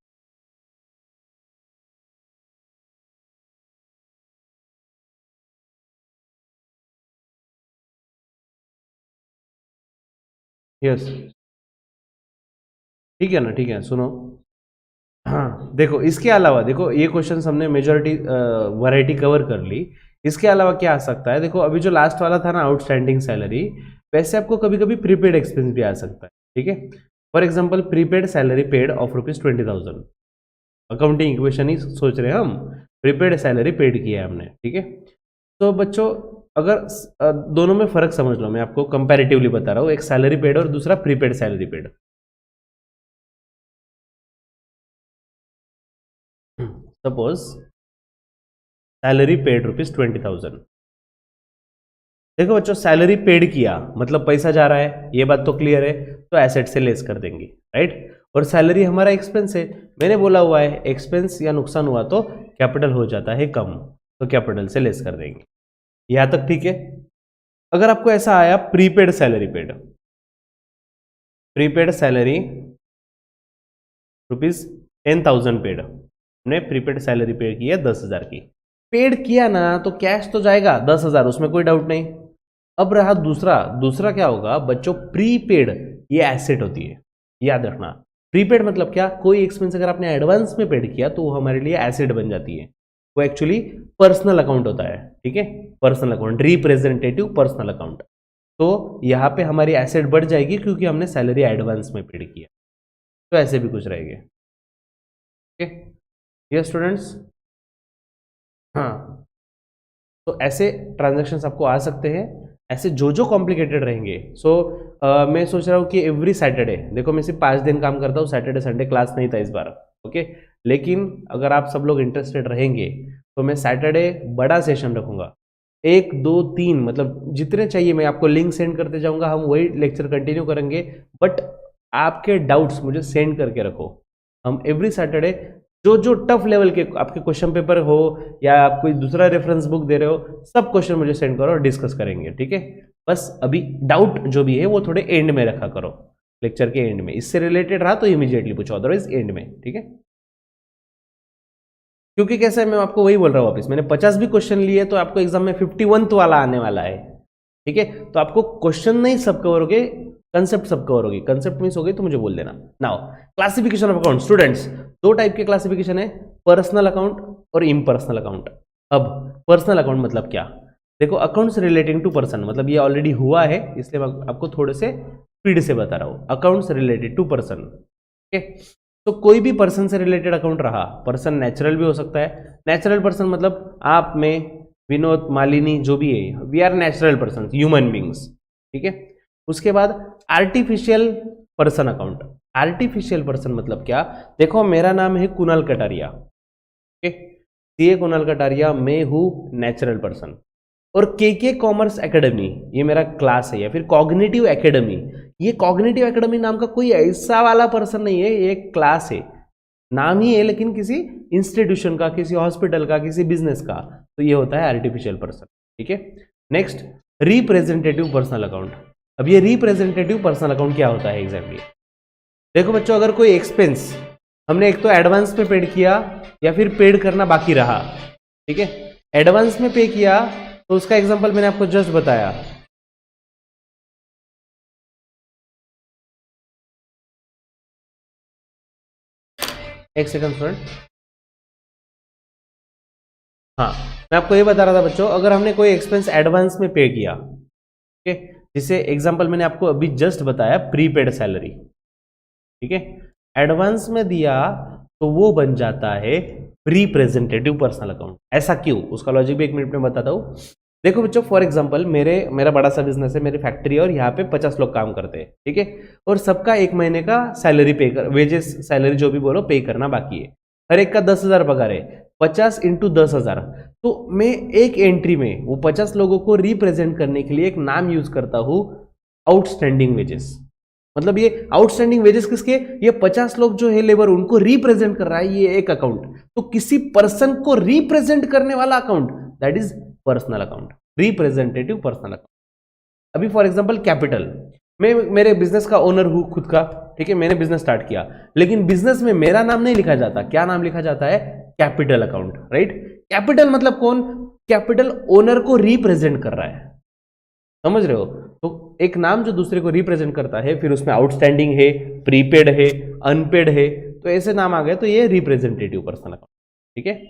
यस, ठीक है ना, ठीक है, सुनो। हाँ देखो, इसके अलावा देखो, ये क्वेश्चन हमने मेजोरिटी वैरायटी कवर कर ली। इसके अलावा क्या आ सकता है, देखो अभी जो लास्ट वाला था ना, आउटस्टैंडिंग सैलरी, वैसे आपको कभी कभी प्रीपेड एक्सपेंस भी आ सकता है, ठीक है। For example, prepaid salary paid off ₹20,000। Accounting equation ही सोच रहे हैं हम, प्रीपेड सैलरी पेड किया है हमने, ठीक है। तो बच्चों, अगर दोनों में फर्क समझ लो, मैं आपको कंपैरेटिवली बता रहा हूँ, एक सैलरी पेड और दूसरा prepaid salary paid. Suppose salary paid ₹20,000। देखो बच्चों, सैलरी पेड किया मतलब पैसा जा रहा है, ये बात तो क्लियर है, तो एसेट से लेस कर देंगे, राइट। और सैलरी हमारा एक्सपेंस है, मैंने बोला हुआ है एक्सपेंस या नुकसान हुआ तो कैपिटल हो जाता है कम, तो कैपिटल से लेस कर देंगे। यहां तक ठीक है। अगर आपको ऐसा आया prepaid salary paid, prepaid salary ₹10,000 paid, हमने प्रीपेड सैलरी पेड की है 10,000 की, पेड किया ना तो कैश तो जाएगा 10,000, उसमें कोई डाउट नहीं। अब रहा दूसरा, दूसरा क्या होगा बच्चों, प्रीपेड, ये एसेट होती है, याद रखना। प्रीपेड मतलब क्या, कोई एक्सपेंस अगर आपने एडवांस में पेड किया तो वो हमारे लिए एसेट बन जाती है। वो एक्चुअली पर्सनल अकाउंट होता है, ठीक है, personal account, representative personal account. तो यहाँ पे हमारी एसेट बढ़ जाएगी क्योंकि हमने सैलरी एडवांस में पेड किया। तो ऐसे भी कुछ रहेंगे, ठीक है, ये स्टूडेंट्स। हाँ, तो ऐसे ट्रांजेक्शन्स आपको आ सकते हैं, ऐसे जो जो कॉम्प्लिकेटेड रहेंगे। मैं सोच रहा हूँ कि एवरी सैटरडे, देखो मैं सिर्फ 5 दिन काम करता हूँ, सैटरडे संडे क्लास नहीं था इस बार, ओके। लेकिन अगर आप सब लोग इंटरेस्टेड रहेंगे तो मैं सैटरडे बड़ा सेशन रखूंगा, 1 2 3 मतलब जितने चाहिए मैं आपको लिंक सेंड करते जाऊंगा, हम वही लेक्चर कंटिन्यू करेंगे। बट आपके डाउट्स मुझे सेंड करके रखो, हम एवरी सैटरडे जो जो टफ लेवल के आपके क्वेश्चन पेपर हो या आप कोई दूसरा रेफरेंस बुक दे रहे हो, सब क्वेश्चन मुझे सेंड करो और डिस्कस करेंगे, ठीक है। बस अभी डाउट जो भी है वो थोड़े एंड में रखा करो, लेक्चर के एंड में, इससे रिलेटेड रहा तो इमीडिएटली पूछो, अदरवाइज एंड में, ठीक है। क्योंकि कैसा है, मैं आपको वही बोल रहा हूँ वापिस, मैंने 50 भी क्वेश्चन लिए तो आपको एग्जाम में 51 वाला आने वाला है, ठीक है। तो आपको क्वेश्चन नहीं सब कवर होगे, कंसेप्ट सब कवर होगी, कंसेप्ट मिस हो गई तो मुझे बोल देना। Now classification of account, students 2 type के क्लासिफिकेशन है, पर्सनल अकाउंट और इम्पर्सनल अकाउंट। अब पर्सनल अकाउंट मतलब क्या, देखो अकाउंट्स रिलेटिंग टू पर्सन, मतलब ये ऑलरेडी हुआ है इसलिए मैं आपको थोड़े से स्पीड से बता रहा हूँ। अकाउंट्स रिलेटेड टू पर्सन, ठीक है। तो कोई भी पर्सन से रिलेटेड अकाउंट रहा, पर्सन नेचुरल भी हो सकता है, नेचुरल पर्सन मतलब आप में, विनोद, मालिनी, जो भी है, we are natural person, human beings, ठीक है। उसके बाद artificial person account, artificial person मतलब क्या? देखो मेरा नाम है कुणाल कटारिया, ओके, सीए कुणाल कटारिया, मैं हूं नेचुरल पर्सन। और के कॉमर्स एकेडमी ये मेरा क्लास है, या फिर कॉग्निटिव एकेडमी, ये कॉग्निटिव एकेडमी नाम का कोई ऐसा वाला पर्सन नहीं है, ये एक क्लास है, नाम ही है लेकिन किसी इंस्टीट्यूशन का, किसी हॉस्पिटल का, किसी बिजनेस का, तो ये होता है आर्टिफिशियल पर्सन। ठीक है, नेक्स्ट रिप्रेजेंटेटिव पर्सनल अकाउंट। अब ये रिप्रेजेंटेटिव पर्सनल अकाउंट क्या होता है एग्जैक्टली? देखो बच्चों, अगर कोई एक्सपेंस हमने एक तो एडवांस पे पेड किया या फिर पेड करना बाकी रहा, ठीक है, एडवांस में पे किया तो उसका एग्जांपल मैंने आपको जस्ट बताया, एक सेकंड स्टूडेंट, हाँ मैं आपको ये बता रहा था बच्चों, अगर हमने कोई एक्सपेंस एडवांस में पे किया, ठीक है, जिसे एग्जांपल मैंने आपको अभी जस्ट बताया प्रीपेड सैलरी, ठीक है, एडवांस में दिया तो वो बन जाता है रिप्रेजेंटेटिव पर्सनल अकाउंट। ऐसा क्यों, उसका लॉजिक भी एक मिनट में बताता हूं। देखो बच्चों, फॉर एग्जांपल मेरा बड़ा सा बिजनेस है, मेरी फैक्ट्री है और यहाँ पे 50 लोग काम करते हैं, ठीक है, और सबका एक महीने का सैलरी पे कर, वेजेस सैलरी जो भी बोलो पे करना बाकी है, हर एक का 10,000 पगार है, 50 इंटू 10,000, तो मैं एक एंट्री में वो 50 लोगों को रिप्रेजेंट करने के लिए एक नाम यूज करता हूं, आउटस्टैंडिंग वेजेस। मतलब ये आउटस्टैंडिंग वेजेस किसके, ये 50 लोग जो है लेबर, उनको रिप्रेजेंट कर रहा है ये एक अकाउंट, तो किसी पर्सन को रिप्रेजेंट करने वाला account, that is personal account, representative personal account. अभी फॉर एग्जांपल कैपिटल, मैं मेरे बिजनेस का ओनर हूं खुद का, ठीक है, मैंने बिजनेस स्टार्ट किया, लेकिन बिजनेस में मेरा नाम नहीं लिखा जाता, क्या नाम लिखा जाता है? Capital account, right. कैपिटल मतलब कौन? कैपिटल ओनर को रिप्रेजेंट कर रहा है, समझ रहे हो? तो एक नाम जो दूसरे को रिप्रेजेंट करता है, फिर उसमें आउटस्टैंडिंग है, प्रीपेड है, अनपेड है, तो ऐसे नाम आ गए, तो ये रिप्रेजेंटेटिव पर्सनल अकाउंट। ठीक है,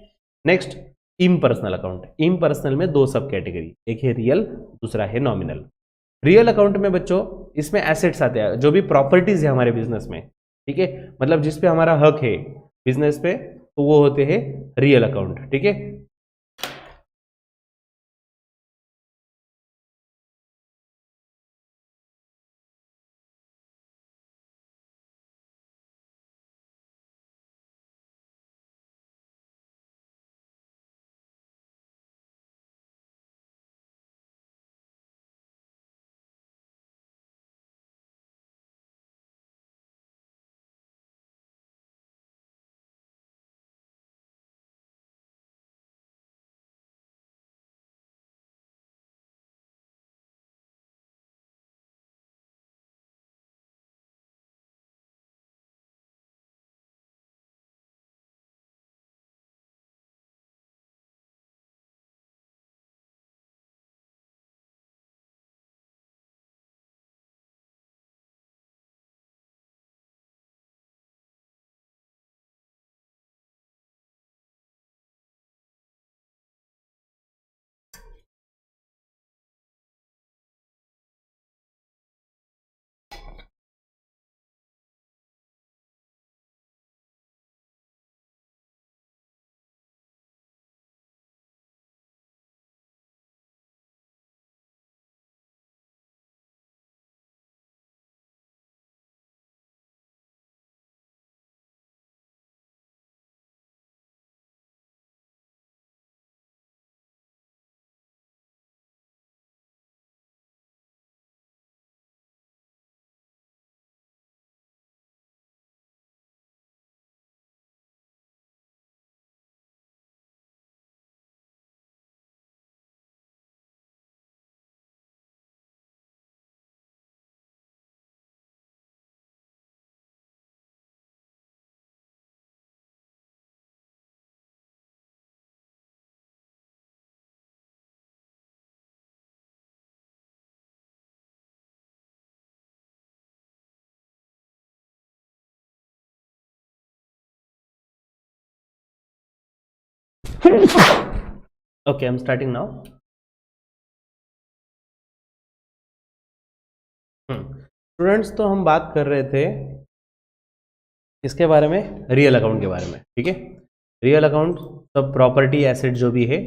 नेक्स्ट इम्पर्सनल अकाउंट। इम्पर्सनल में दो सब कैटेगरी, एक है रियल, दूसरा है नॉमिनल। रियल अकाउंट में बच्चों इसमें एसेट्स आते हैं, जो भी प्रॉपर्टीज है हमारे बिजनेस में, ठीक है, मतलब जिसपे हमारा हक है बिजनेस पे, तो वो होते हैं रियल अकाउंट। ठीक है, okay, I am starting now. Students, तो हम बात कर रहे थे इसके बारे में, रियल अकाउंट के बारे में। ठीक है, रियल अकाउंट सब प्रॉपर्टी एसेट जो भी है,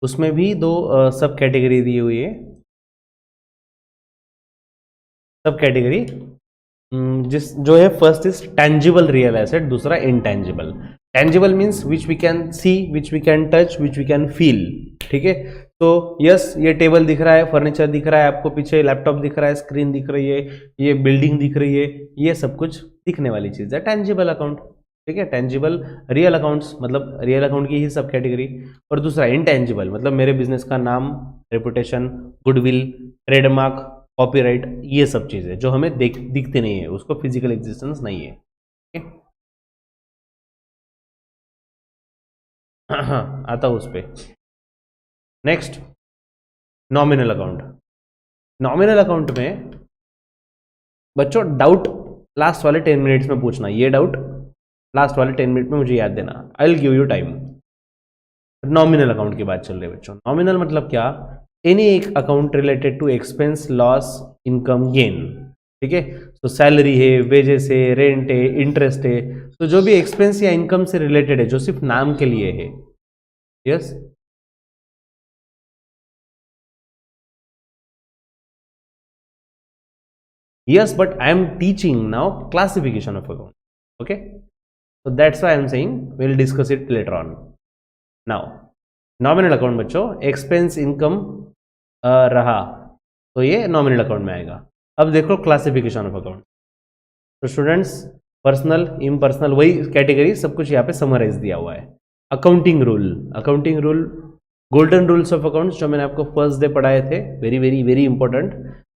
उसमें भी दो सब कैटेगरी दी हुई है, सब कैटेगरी जिस जो है first is tangible real asset, दूसरा intangible. Tangible means which we can see, which we can touch, which we can feel. ठीक है, तो यस ये टेबल दिख रहा है, फर्नीचर दिख रहा है आपको, पीछे लैपटॉप दिख रहा है, स्क्रीन दिख रही है, ये बिल्डिंग दिख रही है, ये सब कुछ दिखने वाली चीज है टेंजिबल अकाउंट। ठीक है, टेंजिबल रियल अकाउंट्स मतलब रियल अकाउंट की ही सब कैटेगरी। और दूसरा इनटेंजिबल मतलब मेरे बिजनेस का नाम, रेपुटेशन, गुडविल, ट्रेडमार्क, कॉपीराइट, ये सब चीजें जो हमें दिखते नहीं है, उसको फिजिकल एग्जिस्टेंस नहीं है। ठीक है, हाँ आता हूँ उस पर। Next nominal account. Nominal account में बच्चों डाउट लास्ट वाले 10 मिनट्स में पूछना, ये डाउट लास्ट वाले 10 मिनट में मुझे याद देना। I will give you time. Nominal account की बात चल रही है बच्चों। नॉमिनल मतलब क्या? एनी एक account related to expense, loss, income, gain. ठीक है, तो सैलरी है, वेजेस है, रेंट है, इंटरेस्ट है, तो जो भी एक्सपेंस या इनकम से रिलेटेड है, जो सिर्फ नाम के लिए है। Yes, yes, but I am teaching now classification of account. Okay, so that's why I am saying we'll discuss it later on. Now nominal account बच्चों, expense income रहा तो ये nominal account में आएगा। अब देखो classification of account। तो students personal, impersonal, वही कैटेगरी, सब कुछ यहाँ पे समराइज दिया हुआ है। Accounting rule, accounting rule, golden rules of accounts जो मैंने आपको फर्स्ट डे पढ़ाए थे, very very very important.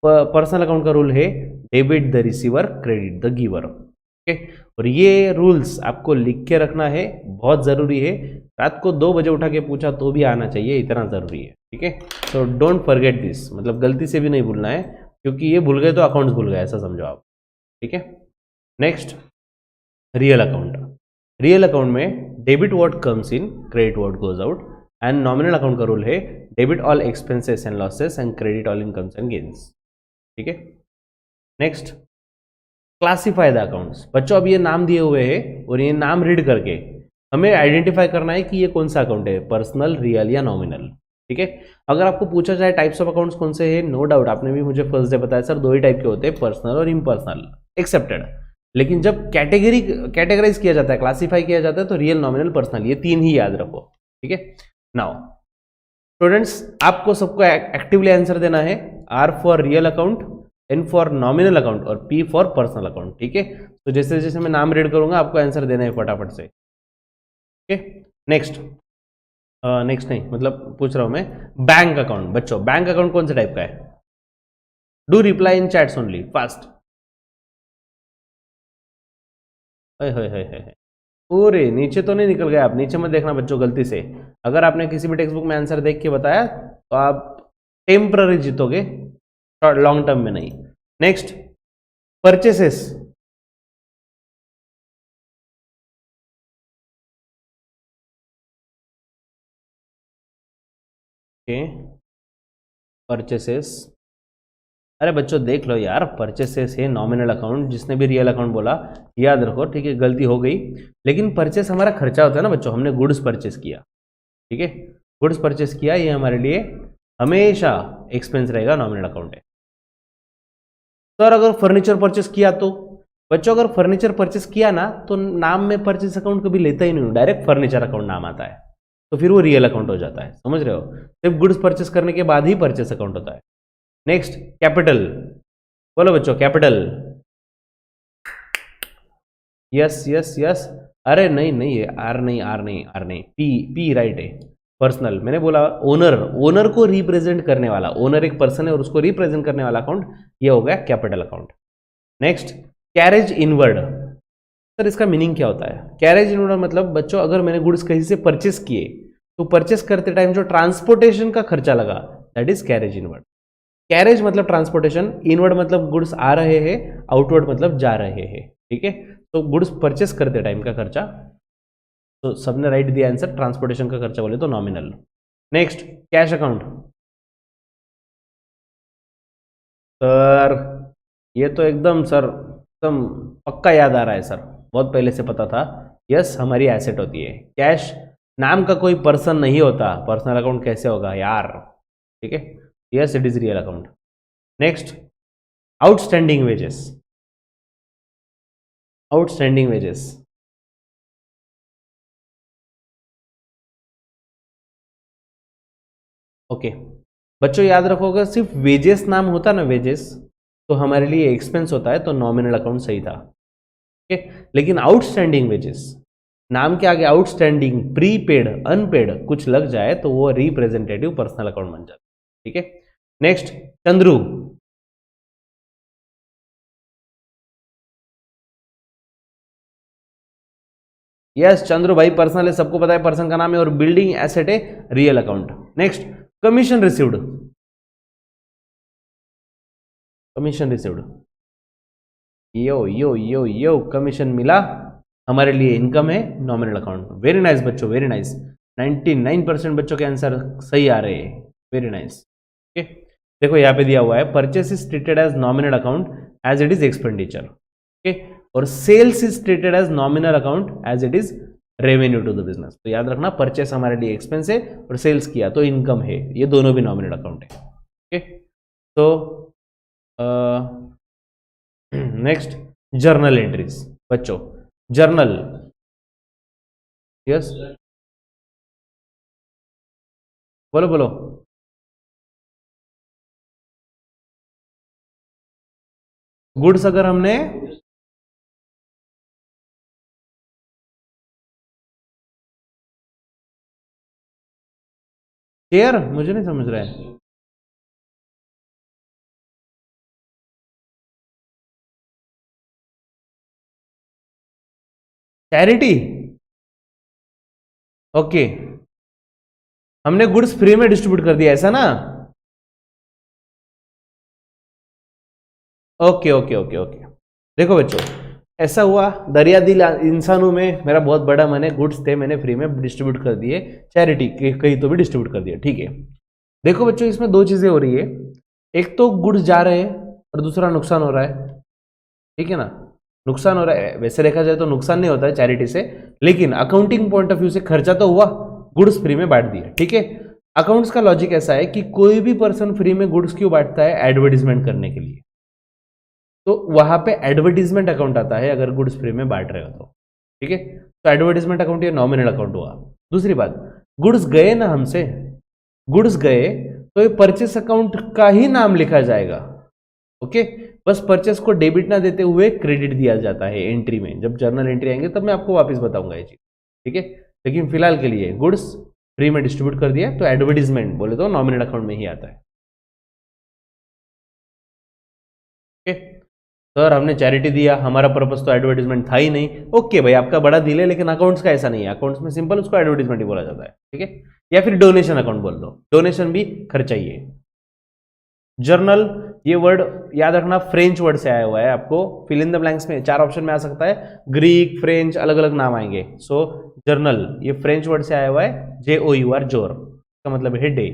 Personal account का रूल है debit the receiver, credit the giver. Okay, और ये रूल्स आपको लिख के रखना है, बहुत जरूरी है। रात को 2 बजे उठा के पूछा तो भी आना चाहिए, इतना जरूरी है। ठीक है, तो डोंट फॉरगेट दिस, मतलब गलती से भी नहीं भूलना है, क्योंकि ये भूल गए तो अकाउंट्स भूल गए, ऐसा समझो आप। ठीक है, next real account. Real account में debit what comes in, credit what goes out. And nominal account का रूल है debit all expenses and losses and credit all incomes and gains. ठीक है, नेक्स्ट क्लासिफाई द अकाउंट्स। बच्चों अब ये नाम दिए हुए हैं और ये नाम रीड करके हमें आइडेंटिफाई करना है कि ये कौन सा अकाउंट है, पर्सनल, रियल या नॉमिनल। ठीक है, अगर आपको पूछा जाए टाइप्स ऑफ अकाउंट्स कौन से हैं, नो डाउट आपने भी मुझे फर्स्ट डे बताया सर 2 ही टाइप के होते हैं, पर्सनल और इम्पर्सनल, एक्सेप्टेड। लेकिन जब कैटेगराइज किया जाता है, क्लासिफाई किया जाता है, तो रियल, नॉमिनल, पर्सनल, ये 3 ही याद रखो। ठीक है, नाउ स्टूडेंट्स आपको सबको एक्टिवली आंसर देना है, R for real account, N for nominal account और पी फॉर पर्सनल अकाउंट। ठीक है, तो जैसे जैसे मैं नाम रीड करूंगा आपको आंसर देना है फटाफट से। ठीक है, नेक्स्ट नेक्स्ट नहीं मतलब पूछ रहा हूं मैं, बैंक अकाउंट। बच्चों बैंक अकाउंट कौन से टाइप का है? Do reply in chats only, fast. पूरे नीचे तो नहीं निकल गए आप, नीचे मत देखना बच्चों गलती से। अगर आपने किसी भी टेक्स्ट बुक में आंसर देख के बताया तो आप टेम्पररी जीतोगे, लॉन्ग टर्म में नहीं। Next purchases. परचेसेस, अरे बच्चों देख लो यार, परचेसेस है नॉमिनल अकाउंट, जिसने भी रियल अकाउंट बोला याद रखो। ठीक है, गलती हो गई, लेकिन परचेस हमारा खर्चा होता है ना बच्चों, हमने गुड्स परचेस किया। ठीक है, गुड्स परचेस किया, ये हमारे लिए हमेशा एक्सपेंस रहेगा, नॉमिनल अकाउंट है। सर अगर फर्नीचर परचेस किया तो? बच्चों अगर फर्नीचर परचेस किया ना तो नाम में परचेस अकाउंट कभी लेता ही नहीं, डायरेक्ट फर्नीचर अकाउंट नाम आता है, तो फिर वो रियल अकाउंट हो जाता है। समझ रहे हो, सिर्फ गुड्स परचेस करने के बाद ही परचेस अकाउंट होता है। नेक्स्ट कैपिटल, बोलो बच्चों कैपिटल। यस यस यस, अरे नहीं नहीं है, आर नहीं, आर नहीं, आर नहीं, पी, पी राइट है। पर्सनल मैंने बोला, ओनर, ओनर को रिप्रेजेंट करने वाला, ओनर एक पर्सन है और उसको रिप्रेजेंट करने वाला अकाउंट, ये हो गया capital account. Next carriage inward. Sir इसका मीनिंग क्या होता है? कैरेज इनवर्ड मतलब बच्चों अगर मैंने गुड्स कहीं से परचेस किए तो परचेस करते टाइम जो ट्रांसपोर्टेशन का खर्चा लगा, that is carriage inward. Carriage मतलब ट्रांसपोर्टेशन, इनवर्ड मतलब गुड्स आ रहे हैं, आउटवर्ड मतलब जा रहे हैं। ठीक है, तो गुड्स परचेस करते टाइम का खर्चा, तो सबने राइट दिया आंसर, ट्रांसपोर्टेशन का खर्चा बोले तो nominal. Next cash account. Sir ये तो एकदम सर एकदम पक्का याद आ रहा है सर, बहुत पहले से पता था। यस हमारी एसेट होती है कैश, नाम का कोई पर्सन नहीं होता, पर्सनल अकाउंट कैसे होगा यार। ठीक है, yes it is real account. Next outstanding wages. Outstanding wages. Okay बच्चों याद रखो, अगर सिर्फ वेजेस नाम होता ना, वेजेस, तो हमारे लिए एक्सपेंस होता है, तो नॉमिनल अकाउंट सही था। ओके लेकिन आउटस्टैंडिंग वेजेस नाम के आगे आउटस्टैंडिंग, प्रीपेड, अनपेड कुछ लग जाए तो वो रिप्रेजेंटेटिव पर्सनल अकाउंट बन जाता है। ठीक है नेक्स्ट, चंद्रू। यस चंद्रू भाई, पर्सनल है, सबको पता है, पर्सन का नाम है, और बिल्डिंग एसेट है, real account. Next, commission received. Commission received, yo yo yo yo, commission मिला, हमारे लिए इनकम है, नॉमिनल अकाउंट। वेरी नाइस बच्चों, वेरी नाइस, 99% बच्चों के आंसर सही आ रहे हैं, वेरी नाइस। ओके देखो यहाँ पे दिया हुआ है, purchase is treated as nominal account as it is expenditure. Okay और sales is treated as nominal account as it is revenue to the business. तो याद रखना, परचेस हमारे लिए एक्सपेंस है और सेल्स किया तो इनकम है, ये दोनों भी नॉमिनल अकाउंट है। ओके तो नेक्स्ट, जर्नल एंट्रीज। बच्चों जर्नल, यस बोलो बोलो। गुड्स अगर हमने, शेयर, मुझे नहीं समझ रहा है। चैरिटी, ओके हमने गुड्स फ्री में डिस्ट्रीब्यूट कर दिया, ऐसा ना? ओके ओके ओके ओके देखो बच्चों, ऐसा हुआ, दरिया दिल इंसानों में मेरा बहुत बड़ा मन है, गुड्स थे मैंने फ्री में डिस्ट्रीब्यूट कर दिए, चैरिटी कहीं तो भी डिस्ट्रीब्यूट कर दिया। ठीक है देखो बच्चों, इसमें दो चीजें हो रही है, एक तो गुड्स जा रहे हैं और दूसरा नुकसान हो रहा है। ठीक है ना, नुकसान हो रहा है, वैसे देखा जाए तो नुकसान नहीं होता है चैरिटी से, लेकिन अकाउंटिंग पॉइंट ऑफ व्यू से खर्चा तो हुआ, गुड्स फ्री में बांट दिए। ठीक है, अकाउंट्स का लॉजिक ऐसा है कि कोई भी पर्सन फ्री में गुड्स क्यों बांटता है? एडवर्टीजमेंट करने के लिए, तो वहां पे एडवर्टीजमेंट अकाउंट आता है अगर गुड्स फ्री में बांट रहे हो तो। ठीक है, तो एडवर्टीजमेंट अकाउंट ये नॉमिनल अकाउंट हुआ। दूसरी बात, गुड्स गए ना हमसे, गुड्स गए तो ये परचेस अकाउंट का ही नाम लिखा जाएगा। ओके बस परचेस को डेबिट ना देते हुए क्रेडिट दिया जाता है एंट्री में, जब जर्नल एंट्री आएंगे तब मैं आपको वापस बताऊंगा ये चीज। ठीक है, लेकिन फिलहाल के लिए गुड्स फ्री में डिस्ट्रीब्यूट कर दिया तो एडवर्टीजमेंट बोले तो नॉमिनल अकाउंट में ही आता है। ओके सर हमने चैरिटी दिया, हमारा पर्पस तो एडवर्टीजमेंट था ही नहीं। ओके भाई आपका बड़ा दिल है, लेकिन अकाउंट्स का ऐसा नहीं है, अकाउंट्स में सिंपल उसको एडवर्टीजमेंट ही बोला जाता है। ठीक है, या फिर डोनेशन अकाउंट बोल दो, डोनेशन भी खर्चा ही है। जर्नल, ये वर्ड याद रखना फ्रेंच वर्ड से आया हुआ है, आपको फिल इन द ब्लैंक्स में 4 ऑप्शन में आ सकता है, ग्रीक, फ्रेंच, अलग अलग नाम आएंगे। सो जर्नल ये फ्रेंच वर्ड से आया हुआ है, JOUR, जोर का मतलब है डे।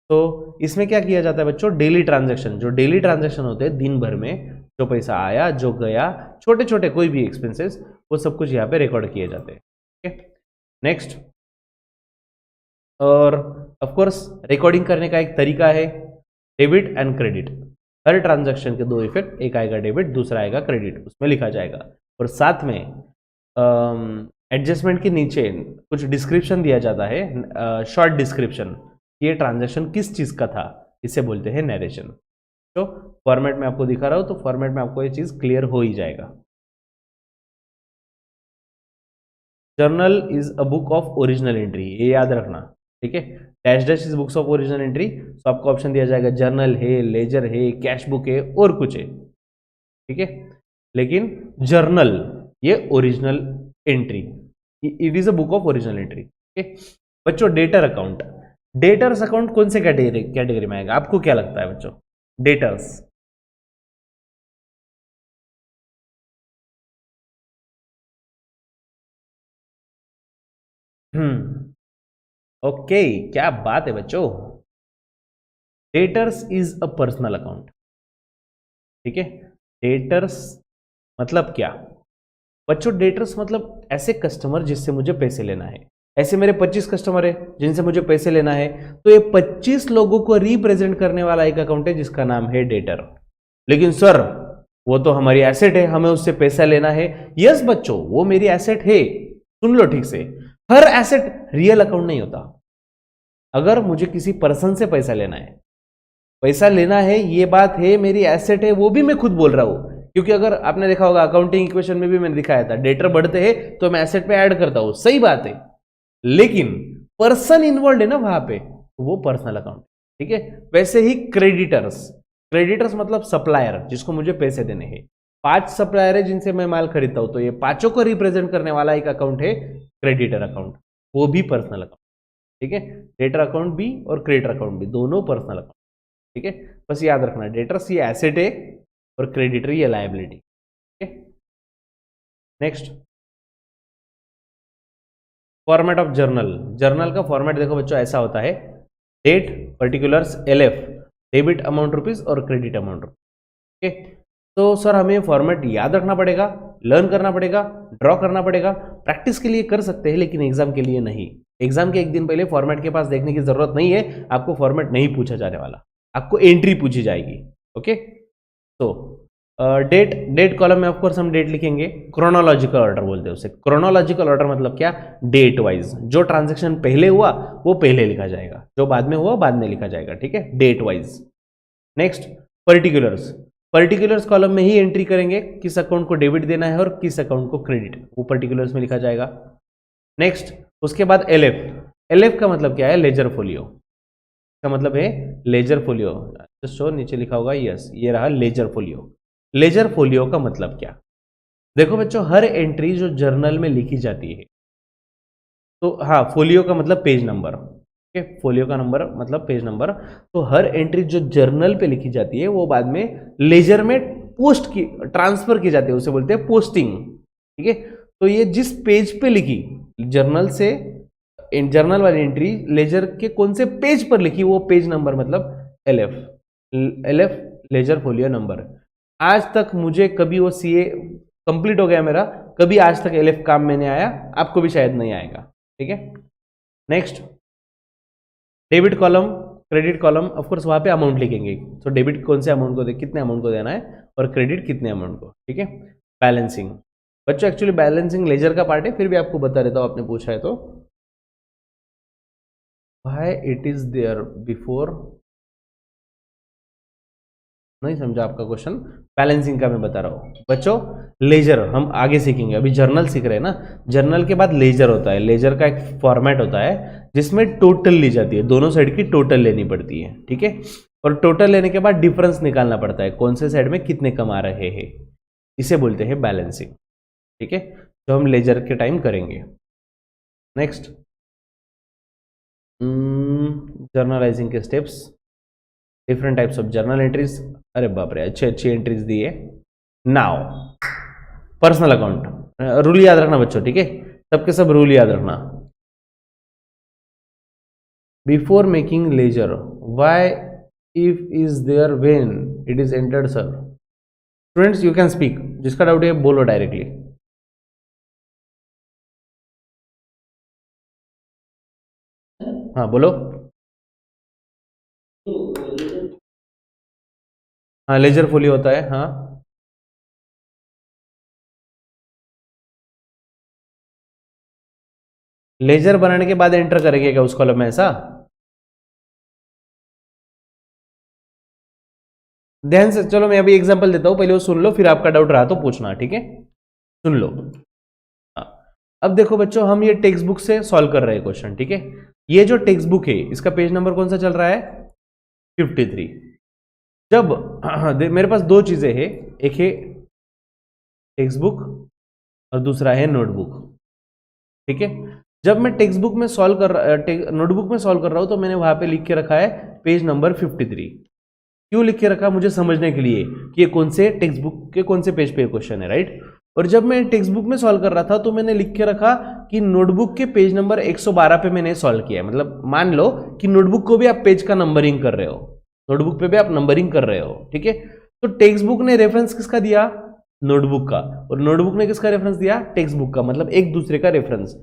तो इसमें क्या किया जाता है बच्चों? डेली ट्रांजैक्शन, जो डेली ट्रांजैक्शन होते हैं दिन भर में, जो पैसा आया, जो गया, छोटे छोटे कोई भी एक्सपेंसेस, वो सब कुछ यहाँ पे रिकॉर्ड किए जाते हैं। ठीक है, नेक्स्ट, और ऑफ कोर्स रिकॉर्डिंग करने का एक तरीका है, debit and credit. Her transaction के दो इफेक्ट, एक आएगा डेबिट, दूसरा आएगा क्रेडिट, उसमें लिखा जाएगा। और साथ में एडजस्टमेंट के नीचे कुछ डिस्क्रिप्शन दिया जाता है, शॉर्ट डिस्क्रिप्शन, ये ट्रांजैक्शन किस चीज का था, इसे बोलते हैं नरेशन। तो फॉर्मेट में आपको दिखा रहा हूं, तो फॉर्मेट में आपको ये चीज क्लियर हो ही जाएगा। Journal is a book of original entry, ये याद रखना। ठीक है, dash dash is books of original entry, तो आपको ऑप्शन दिया जाएगा जर्नल है, लेजर है, कैश बुक है और कुछ है। ठीक है, लेकिन जर्नल ये original entry, it is a book of original entry. ठीक है बच्चों, डेटर अकाउंट, डेटर्स अकाउंट कौन से कैटेगरी में आएगा? आपको क्या लगता है बच्चों? डेटर्स, ओके क्या बात है बच्चों, debtors is a personal account. ठीक है, डेटर्स मतलब क्या बच्चों? डेटर्स मतलब ऐसे कस्टमर जिससे मुझे पैसे लेना है। ऐसे मेरे 25 कस्टमर है जिनसे मुझे पैसे लेना है, तो ये 25 लोगों को रिप्रेजेंट करने वाला एक अकाउंट है जिसका नाम है डेटर। लेकिन सर वो तो हमारी एसेट है, हमें उससे पैसा लेना है। यस बच्चों, वो मेरी एसेट है। सुन लो ठीक से, हर एसेट रियल अकाउंट नहीं होता। अगर मुझे किसी पर्सन से पैसा लेना है, ये बात है, मेरी एसेट है, वो भी मैं खुद बोल रहा हूं। क्योंकि अगर आपने देखा होगा अकाउंटिंग इक्वेशन में भी मैंने दिखाया था, डेटर बढ़ते हैं तो मैं एसेट पे ऐड करता हूं, सही बात है। लेकिन पर्सन इन्वॉल्व है ना वहां पे, तो वो पर्सनल अकाउंट, ठीक है। वैसे ही क्रेडिटर्स मतलब सप्लायर, जिसको मुझे पैसे देने हैं। 5 सप्लायर है जिनसे मैं माल खरीदता हूं, तो ये 5 को रिप्रेजेंट करने वाला एक अकाउंट है क्रेडिटर अकाउंट, वो भी पर्सनल अकाउंट, ठीक है। डेटर अकाउंट भी और क्रेडिटर अकाउंट भी, दोनों पर्सनल अकाउंट, ठीक है। बस याद रखना, डेटर्स ये एसेट है और क्रेडिटर ये लायबिलिटी, ठीक है। नेक्स्ट, फॉर्मेट ऑफ जर्नल का फॉर्मेट देखो बच्चों ऐसा होता है, date, particulars, LF, debit amount rupees और क्रेडिट अमाउंट रुपीज, ठीक है। तो सर हमें फॉर्मेट याद रखना पड़ेगा, लर्न करना पड़ेगा, ड्रॉ करना पड़ेगा। प्रैक्टिस के लिए कर सकते हैं लेकिन एग्जाम के लिए नहीं। एग्जाम के एक दिन पहले फॉर्मेट के पास देखने की जरूरत नहीं है, आपको फॉर्मेट नहीं पूछा जाने वाला, आपको एंट्री पूछी जाएगी, ओके। तो डेट कॉलम में ऑफकोर्स हम डेट लिखेंगे, क्रोनोलॉजिकल ऑर्डर बोलते हैं उसे। क्रोनोलॉजिकल ऑर्डर मतलब क्या, डेट वाइज, जो ट्रांजेक्शन पहले हुआ वो पहले लिखा जाएगा, जो बाद में हुआ बाद में लिखा जाएगा, ठीक है, date wise. Next, particulars column में ही एंट्री करेंगे, किस अकाउंट को डेबिट देना है और किस अकाउंट को क्रेडिट, वो पर्टिकुलर्स में लिखा जाएगा। नेक्स्ट, उसके बाद LF का मतलब क्या है, लेजर फोलियो का मतलब है लेजर फोलियो, तो नीचे लिखा होगा, यस ये रहा लेजर फोलियो। लेजर फोलियो का मतलब क्या, देखो बच्चों हर एंट्री जो जर्नल में लिखी जाती है, तो हाँ फोलियो का मतलब पेज नंबर, ठीक है, फोलियो का नंबर मतलब पेज नंबर। तो हर एंट्री जो जर्नल पे लिखी जाती है वो बाद में लेजर में पोस्ट की, ट्रांसफर की जाती है, उसे बोलते हैं पोस्टिंग, ठीक है। तो ये जिस पेज पे लिखी जर्नल से, जर्नल वाली एंट्री लेजर के कौन से पेज पर लिखी, वो पेज नंबर मतलब LF लेजर फोलियो नंबर। आज तक मुझे कभी वो CA कंप्लीट हो गया मेरा, कभी आज तक LF काम में नहीं आया, आपको भी शायद नहीं आएगा, ठीक है। Next, debit column, credit column, of course वहां पे अमाउंट लिखेंगे, तो डेबिट कौन से अमाउंट को कितने अमाउंट को देना है और क्रेडिट कितने अमाउंट को, ठीक है। बैलेंसिंग बच्चों, एक्चुअली बैलेंसिंग लेजर का पार्ट है, फिर भी आपको बता देता हूं, आपने पूछा है तो। Why it is there before, नहीं समझा आपका क्वेश्चन, बैलेंसिंग का मैं बता रहा हूं बच्चों। लेजर हम आगे सीखेंगे, अभी जर्नल सीख रहे हैं ना, जर्नल के बाद लेजर होता है। लेजर का एक फॉर्मेट होता है जिसमें टोटल ली जाती है, दोनों साइड की टोटल लेनी पड़ती है, ठीक है। और टोटल लेने के बाद डिफरेंस निकालना पड़ता है, कौन से साइड में कितने कमा रहे हैं, इसे बोलते हैं बैलेंसिंग, ठीक है, जो हम लेजर के टाइम करेंगे। नेक्स्ट, जर्नलाइजिंग के steps, different types of journal entries, अरे बाप रे अच्छी एंट्रीज दी है। नाउ पर्सनल अकाउंट, रूल याद रखना बच्चों, ठीक है, सबके सब रूल याद रखना। Before making ledger, why if is there when it is entered sir. Students you can speak, जिसका डाउट है बोलो डायरेक्टली। हाँ बोलो। हाँ लेजर फोलियो होता है, हाँ लेजर बनाने के बाद एंटर करेंगे क्या उस कॉलम में, ऐसा ध्यान से। चलो मैं अभी एग्जांपल देता हूं, पहले वो सुन लो, फिर आपका डाउट रहा तो पूछना, ठीक है, सुन लो। हाँ, अब देखो बच्चों हम ये टेक्स्ट बुक से सॉल्व कर रहे हैं क्वेश्चन, ठीक है। ये जो टेक्स्ट बुक है इसका पेज नंबर कौन सा चल रहा है, 53। जब मेरे पास दो चीजें हैं, एक है टेक्स्ट बुक और दूसरा है नोटबुक, ठीक है। जब मैं टेक्स्ट बुक में सॉल्व कर नोटबुक में सॉल्व कर रहा हूं तो मैंने वहां पे लिख के रखा है पेज नंबर 53। क्यों लिख के रखा, मुझे समझने के लिए कि ये कौन से टेक्स्ट बुक के कौन से पेज पे क्वेश्चन है, राइट। और जब मैं टेक्स्ट बुक में सॉल्व कर रहा था तो मैंने लिख के रखा कि नोटबुक के पेज नंबर 112 पे मैंने सॉल्व किया है। मतलब मान लो कि नोटबुक को भी आप पेज का नंबरिंग कर रहे हो, नोटबुक पे भी आप नंबरिंग कर रहे हो, ठीक है। तो टेक्स्ट बुक ने रेफरेंस किसका दिया, नोटबुक का, और नोटबुक ने किसका रेफरेंस दिया, टेक्स्ट बुक का, मतलब एक दूसरे का रेफरेंस,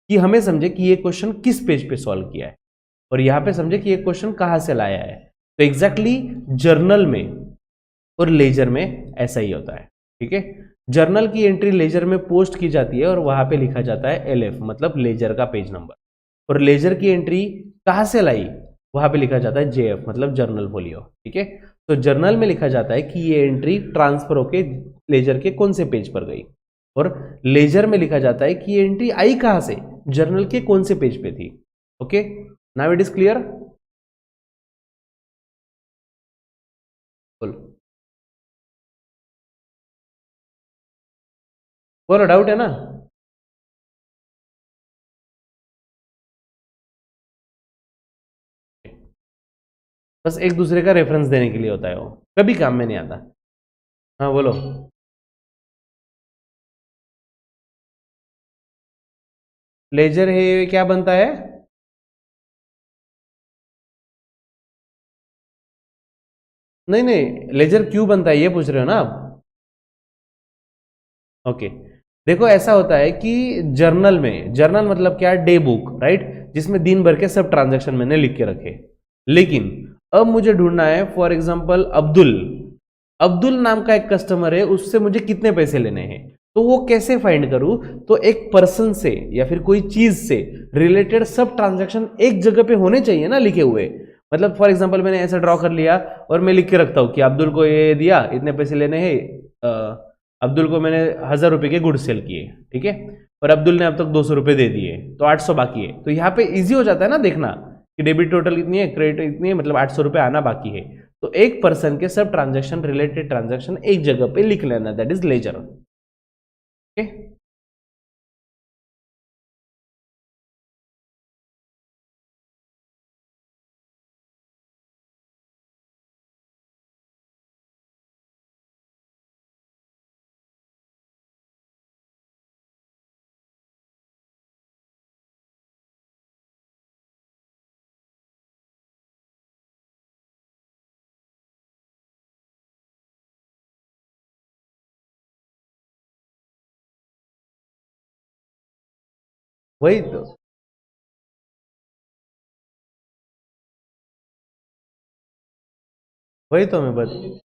कि हमें समझे कि ये क्वेश्चन किस पेज पे सॉल्व किया है और यहां पे समझे कि ये क्वेश्चन कहां से लाया है। तो एग्जैक्टली जर्नल में और लेजर में ऐसा ही होता है, ठीक है। जर्नल की एंट्री लेजर में पोस्ट की जाती है और वहां पे लिखा जाता है LF, मतलब लेजर का पेज नंबर। और लेजर की एंट्री कहाँ से लाई, वहां पे लिखा जाता है JF, मतलब जर्नल फोलियो, ठीक है। तो जर्नल में लिखा जाता है कि ये एंट्री ट्रांसफर होके लेजर के कौन से पेज पर गई, और लेजर में लिखा जाता है कि ये एंट्री आई कहां से, जर्नल के कौन से पेज पे थी। Okay, now it is clear. बोलो बोलो, डाउट है ना। बस एक दूसरे का रेफरेंस देने के लिए होता है, वो कभी काम में नहीं आता। हाँ बोलो। लेजर है क्या बनता है? नहीं नहीं, लेजर क्यों बनता है ये पूछ रहे हो ना आप? ओके, देखो ऐसा होता है कि जर्नल में, जर्नल मतलब क्या, डे बुक, राइट, जिसमें दिन भर के सब ट्रांजैक्शन मैंने लिख के रखे। लेकिन अब मुझे ढूंढना है, फॉर एग्जांपल अब्दुल, अब्दुल नाम का एक कस्टमर है, उससे मुझे कितने पैसे लेने हैं। तो वो कैसे फाइंड करूं? तो एक पर्सन से या फिर कोई चीज से रिलेटेड सब ट्रांजैक्शन एक जगह पे होने चाहिए ना लिखे हुए। मतलब फॉर एग्जांपल मैंने ऐसा ड्रॉ कर लिया और मैं लिख के रखता हूं कि अब्दुल को ये दिया, इतने पैसे लेने हैं, अब्दुल को मैंने 1,000 रुपए के गुड्स सेल किए, ठीक है, और अब्दुल ने अब तक 200 रुपए दे दिए, तो 800 बाकी है। तो यहाँ पे इजी हो जाता है ना देखना कि डेबिट टोटल इतनी है, क्रेडिट इतनी है, मतलब 800 रुपए आना बाकी है। तो एक पर्सन के सब ट्रांजैक्शन, रिलेटेड ट्रांजैक्शन एक जगह पे लिख लेना, दैट इज लेजर। ओके, वही तो, वही तो मैं बता।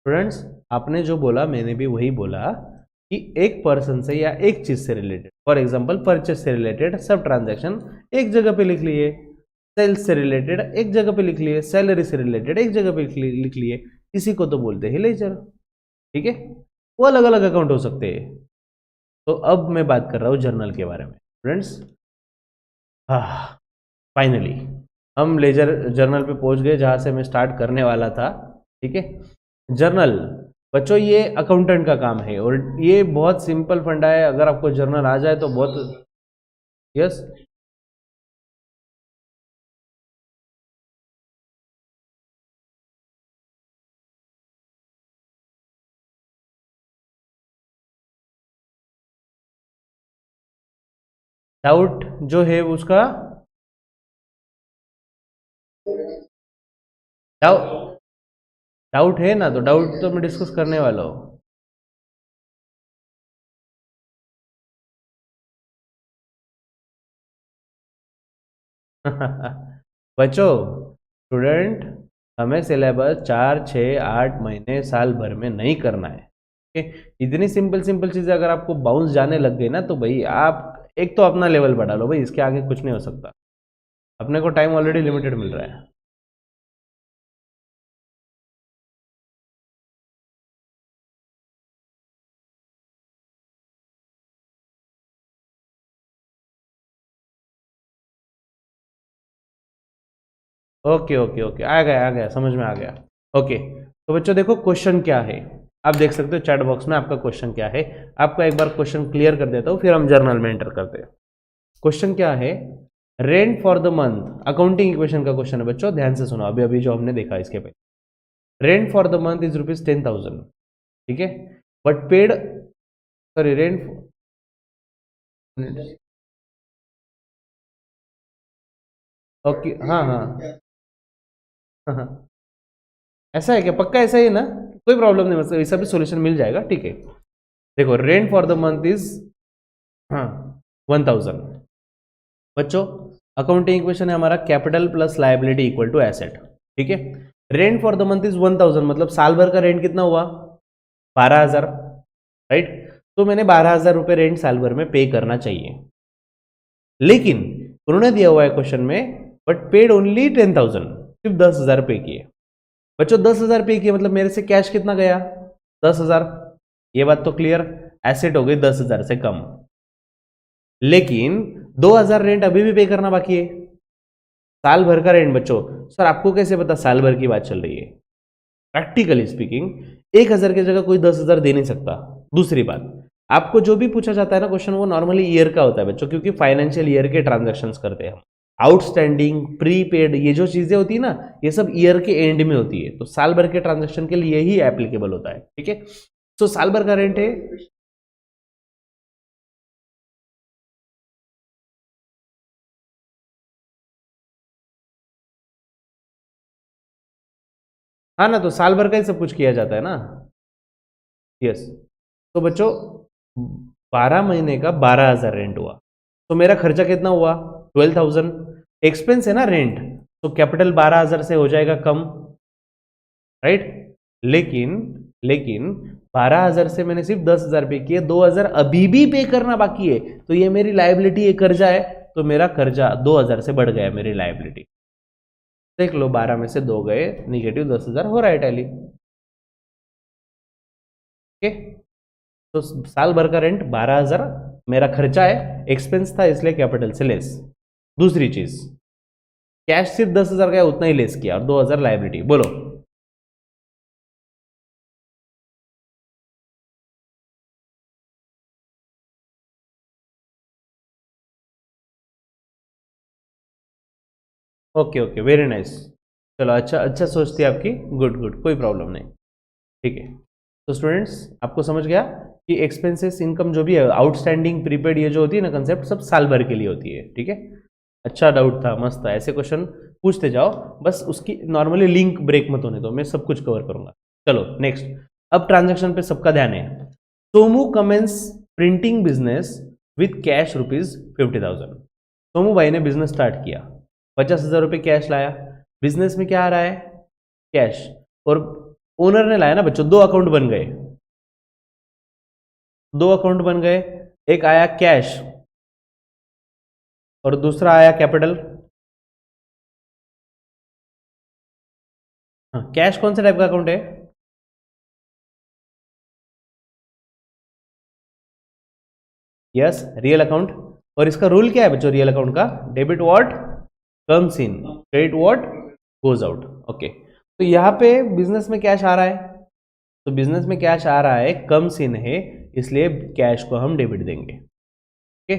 स्टूडेंट्स, आपने जो बोला मैंने भी वही बोला कि एक पर्सन से या एक चीज से रिलेटेड, फॉर एग्जांपल परचेस से रिलेटेड सब ट्रांजैक्शन एक जगह पे लिख लिए, सेल्स से रिलेटेड एक जगह पे लिख लिए, सैलरी से रिलेटेड एक जगह पे लिख लिए, इसी को तो बोलते हैं लेजर, ठीक है। वो अलग अलग अकाउंट हो सकते हैं। तो अब मैं बात कर रहा हूँ जर्नल के बारे में फ्रेंड्स। हाँ, फाइनली हम लेजर जर्नल पे पहुंच गए जहां से मैं स्टार्ट करने वाला था, ठीक है। जर्नल, बच्चों ये अकाउंटेंट का काम है और ये बहुत सिंपल फंडा है, अगर आपको जर्नल आ जाए तो बहुत। यस, डाउट जो है उसका, डाउट, डाउट है ना, तो डाउट तो मैं डिस्कस करने वाला हूँ। बच्चों, स्टूडेंट, हमें सिलेबस 4, 6, 8 महीने साल भर में नहीं करना है, ठीक? इतनी सिंपल सिंपल चीजें अगर आपको बाउंस जाने लग गई ना, तो भाई आप एक तो अपना लेवल बढ़ा लो भाई, इसके आगे कुछ नहीं हो सकता। अपने को टाइम ऑलरेडी लिमिटेड मिल रहा है। ओके ओके ओके, आ गया, समझ में आ गया। ओके, तो बच्चों देखो क्वेश्चन क्या है, आप देख सकते हो चैट बॉक्स में आपका क्वेश्चन क्या है। आपका एक बार क्वेश्चन क्लियर कर देता हूँ, फिर हम जर्नल में एंटर करते हैं। क्वेश्चन क्या है? Rent for the month, accounting equation का क्वेश्चन है बच्चों, ध्यान से सुनो, अभी अभी जो हमने देखा इसके पहले। Rent for the month is ₹10,000, ठीक है, but paid, sorry rent, okay, हाँ हाँ हाँ हाँ। ऐसा है क्या, पक्का ऐसा ही है ना? कोई प्रॉब्लम नहीं, मतलब इसका भी सोल्यूशन मिल जाएगा, ठीक है। देखो, rent for the month is, हाँ, 1000। बच्चों, अकाउंटिंग इक्वेशन है हमारा capital plus liability equal to asset, ठीक है। Rent for the month is 1000, मतलब साल भर का रेंट कितना हुआ? 12,000, राइट। तो मैंने 12,000 रुपये रेंट साल भर में पे करना चाहिए, लेकिन उन्होंने दिया हुआ है क्वेश्चन में, बट पेड ओनली 10,000, सिर्फ 10,000 पे किए। बच्चों 10,000 पे किए, मतलब मेरे से कैश कितना गया? 10,000। ये बात तो क्लियर, एसेट हो गई 10,000 से कम। लेकिन 2,000 रेंट अभी भी पे करना बाकी है, साल भर का रेंट। बच्चों, सर आपको कैसे पता साल भर की बात चल रही है? प्रैक्टिकली स्पीकिंग 1,000 की जगह कोई 10,000 दे नहीं सकता। दूसरी बात, आपको जो भी पूछा जाता है ना क्वेश्चन, वो नॉर्मली ईयर का होता है बच्चों, क्योंकि फाइनेंशियल ईयर के ट्रांजेक्शन्स करते हैं हम। आउटस्टैंडिंग, प्रीपेड, ये जो चीजें होती है ना, ये सब ईयर के एंड में होती है, तो साल भर के ट्रांजेक्शन के लिए ही एप्लीकेबल होता है, ठीक है। तो साल भर का रेंट है। हाँ ना, तो साल भर का ही सब कुछ किया जाता है ना। यस। तो बच्चों, 12 महीने का 12,000 रेंट हुआ, तो मेरा खर्चा कितना हुआ? 12,000। एक्सपेंस है ना रेंट, तो कैपिटल 12,000 से हो जाएगा कम, राइट। लेकिन लेकिन 12,000 से मैंने सिर्फ 10,000 पे किए, 2,000 अभी भी पे करना बाकी है, तो ये मेरी लाइबिलिटी, ये कर्जा है, तो मेरा कर्जा 2,000 से बढ़ गया, मेरी लाइबिलिटी। देख लो, 12 में से 2 गए, निगेटिव 10,000 हो रहा है टैली, ओके। तो साल भर का रेंट 12,000 मेरा खर्चा है, एक्सपेंस था इसलिए कैपिटल से लेस। दूसरी चीज, कैश सिर्फ 10,000 का है, उतना ही लेस किया, और 2,000 लाइबिलिटी। बोलो। Okay okay, very nice. चलो, अच्छा अच्छा सोचती है आपकी, गुड गुड, कोई प्रॉब्लम नहीं, ठीक है। तो स्टूडेंट्स, आपको समझ गया कि एक्सपेंसेस इनकम जो भी है, आउटस्टैंडिंग, प्रीपेड, ये जो होती है ना कंसेप्ट, सब साल भर के लिए होती है, ठीक है। अच्छा डाउट था, मस्त था, ऐसे क्वेश्चन पूछते जाओ, बस उसकी नॉर्मली लिंक ब्रेक मत होने दो, मैं सब कुछ कवर करूंगा। चलो नेक्स्ट। अब ट्रांजैक्शन पे सबका ध्यान है। Somu commences printing business with cash ₹50,000। Somu भाई ने बिजनेस स्टार्ट किया, 50,000 रुपये कैश लाया। बिजनेस में क्या आ रहा है? कैश। और ओनर ने लाया ना बच्चों, दो अकाउंट बन गए, दो अकाउंट बन गए। एक आया कैश और दूसरा आया कैपिटल। हाँ, कैश कौन से टाइप का अकाउंट है? Yes, real account. और इसका रूल क्या है बच्चों रियल अकाउंट का? Debit what comes in, credit what goes out, okay. तो यहां पे बिजनेस में कैश आ रहा है, तो बिजनेस में कैश आ रहा है, कम्स इन है, इसलिए कैश को हम डेबिट देंगे, ओके।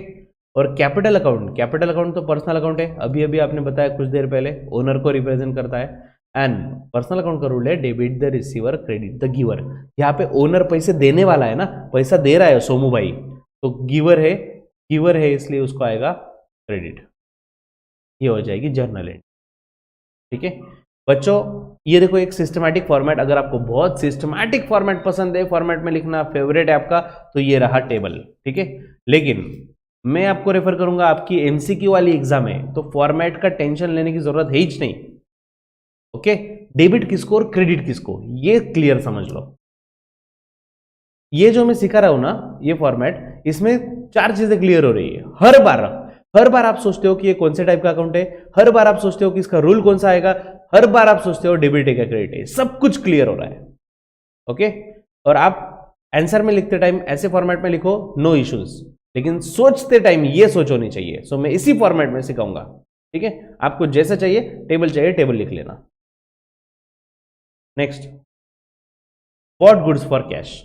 और कैपिटल अकाउंट तो पर्सनल अकाउंट है, अभी अभी आपने बताया कुछ देर पहले, ओनर को रिप्रेजेंट करता है। एंड पर्सनल अकाउंट का रूल है debit the receiver credit the giver. यहाँ पे ओनर पैसे देने वाला है ना, पैसा दे रहा है सोमू भाई, तो गिवर है इसलिए उसको आएगा क्रेडिट, ये हो जाएगी जर्नल एंट्री, ठीक है। बच्चों, ये देखो एक सिस्टमैटिक फॉर्मेट, अगर आपको बहुत सिस्टमैटिक फॉर्मेट पसंद है, फॉर्मेट में लिखना फेवरेट है आपका, तो ये रहा टेबल, ठीक है। लेकिन मैं आपको रेफर करूंगा, आपकी एमसीक्यू वाली एग्जाम है, तो फॉर्मेट का टेंशन लेने की जरूरत है ही नहीं, ओके। डेबिट किसको और क्रेडिट किसको, ये क्लियर समझ लो। ये जो मैं सिखा रहा हूं ना, ये फॉर्मेट, इसमें चार चीजें क्लियर हो रही है हर बार आप सोचते हो कि ये कौन से टाइप का अकाउंट है, हर बार आप सोचते हो कि इसका रूल कौन सा आएगा, हर बार आप सोचते हो डेबिट है क्या क्रेडिट है, सब कुछ क्लियर हो रहा है, ओके। और आप आंसर में लिखते टाइम ऐसे फॉर्मेट में लिखो, नो इश्यूज, लेकिन सोचते टाइम ये सोच होनी चाहिए, सो मैं इसी फॉर्मेट में सिखाऊंगा, ठीक है। आपको जैसा चाहिए टेबल लिख लेना। Next, what goods for cash.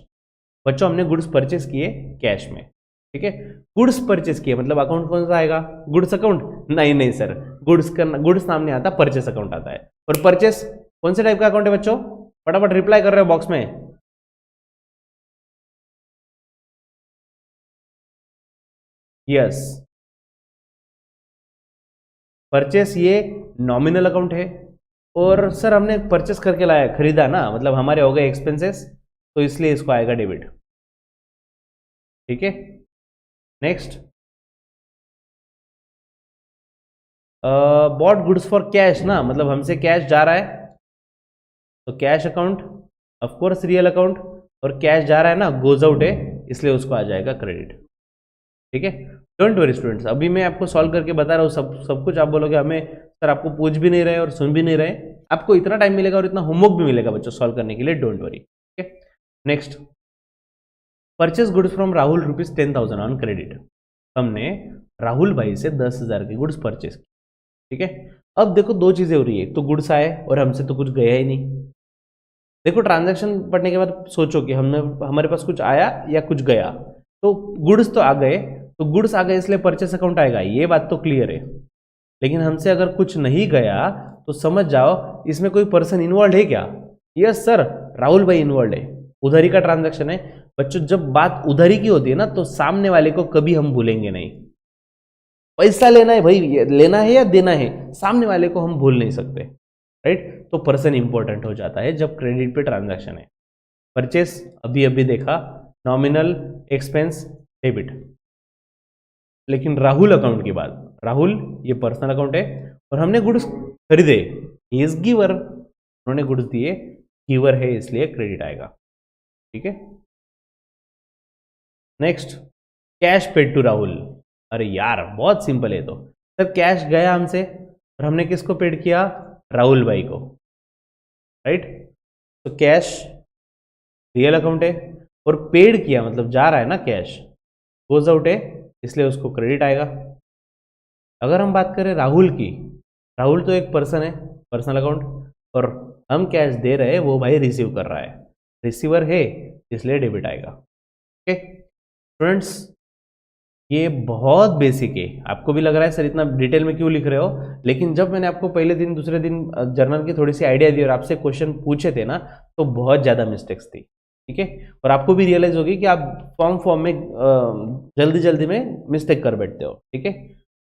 बच्चों, हमने गुड्स परचेस किए कैश में, ठीक है। गुड्स परचेस किए मतलब अकाउंट कौन सा आएगा? Goods account? नहीं नहीं सर, गुड्स नाम नहीं आता, परचेस अकाउंट आता है। और परचेस कौन से टाइप का अकाउंट है बच्चों? फटाफट रिप्लाई कर रहे हो बॉक्स में। यस, परचेस ये नॉमिनल अकाउंट है, और सर हमने परचेस करके लाया, खरीदा ना, मतलब हमारे हो गए एक्सपेंसेस, तो इसलिए इसको आएगा डेबिट। ठीक है, next, bought goods for cash ना, मतलब हमसे कैश जा रहा है तो cash account, of course real account, और कैश जा रहा है ना, गोज आउट है, इसलिए उसको आ जाएगा क्रेडिट। ठीक है, डोंट वरी स्टूडेंट्स, अभी मैं आपको सॉल्व करके बता रहा हूँ सब कुछ। आप बोलोगे हमें सर आपको पूछ भी नहीं रहे और सुन भी नहीं रहे, आपको इतना टाइम मिलेगा और इतना होमवर्क भी मिलेगा बच्चों सॉल्व करने के लिए, डोंट वरी। ठीक है, next, purchase goods from Rahul ₹10,000 on credit. हमने राहुल भाई से 10,000 के गुड्स परचेस किए। ठीक है, अब देखो दो चीजें हो रही है, तो गुड्स आए और हमसे तो कुछ गया ही नहीं। देखो ट्रांजैक्शन पढ़ने के बाद सोचो कि हमारे पास कुछ आया या कुछ गया, तो गुड्स तो आ गए, तो गुड्स आ गए इसलिए परचेस अकाउंट आएगा, ये बात तो क्लियर है। लेकिन हमसे अगर कुछ नहीं गया तो समझ जाओ इसमें कोई पर्सन इन्वॉल्व है क्या? यस सर, राहुल भाई इन्वॉल्व है, उधारी का ट्रांजैक्शन है। बच्चों जब बात उधारी की होती है ना, तो सामने वाले को कभी हम भूलेंगे नहीं। पैसा लेना है भाई, लेना है या देना है, सामने वाले को हम भूल नहीं सकते, राइट? तो पर्सन इंपॉर्टेंट हो जाता है जब क्रेडिट पे ट्रांजैक्शन है। परचेस अभी अभी देखा, नॉमिनल, एक्सपेंस, डेबिट। लेकिन राहुल अकाउंट की बात, राहुल ये पर्सनल अकाउंट है और हमने गुड्स खरीदे, ही इज गिवर, उन्होंने गुड्स दिए, गिवर है इसलिए क्रेडिट आएगा। ठीक है, next, cash paid to Rahul. अरे यार बहुत सिंपल है, तो सर कैश गया हमसे और हमने किसको पेड किया? राहुल भाई को, राइट? तो कैश रियल अकाउंट है और पेड किया मतलब जा रहा है ना, कैश गोज आउट है इसलिए उसको क्रेडिट आएगा। अगर हम बात करें राहुल की, राहुल तो एक पर्सन है, पर्सनल अकाउंट, और हम कैश दे रहे हैं, वो भाई रिसीव कर रहा है, रिसीवर है इसलिए डेबिट आएगा। ओके स्टूडेंट्स, ये बहुत बेसिक है। आपको भी लग रहा है सर इतना डिटेल में क्यों लिख रहे हो, लेकिन जब मैंने आपको पहले दिन दूसरे दिन जर्नल की थोड़ी सी आइडिया दी और आपसे क्वेश्चन पूछे थे ना, तो बहुत ज़्यादा मिस्टेक्स थी। ठीक है, और आपको भी रियलाइज होगी कि आप फॉर्म में जल्दी जल्दी में मिस्टेक कर बैठते हो। ठीक है,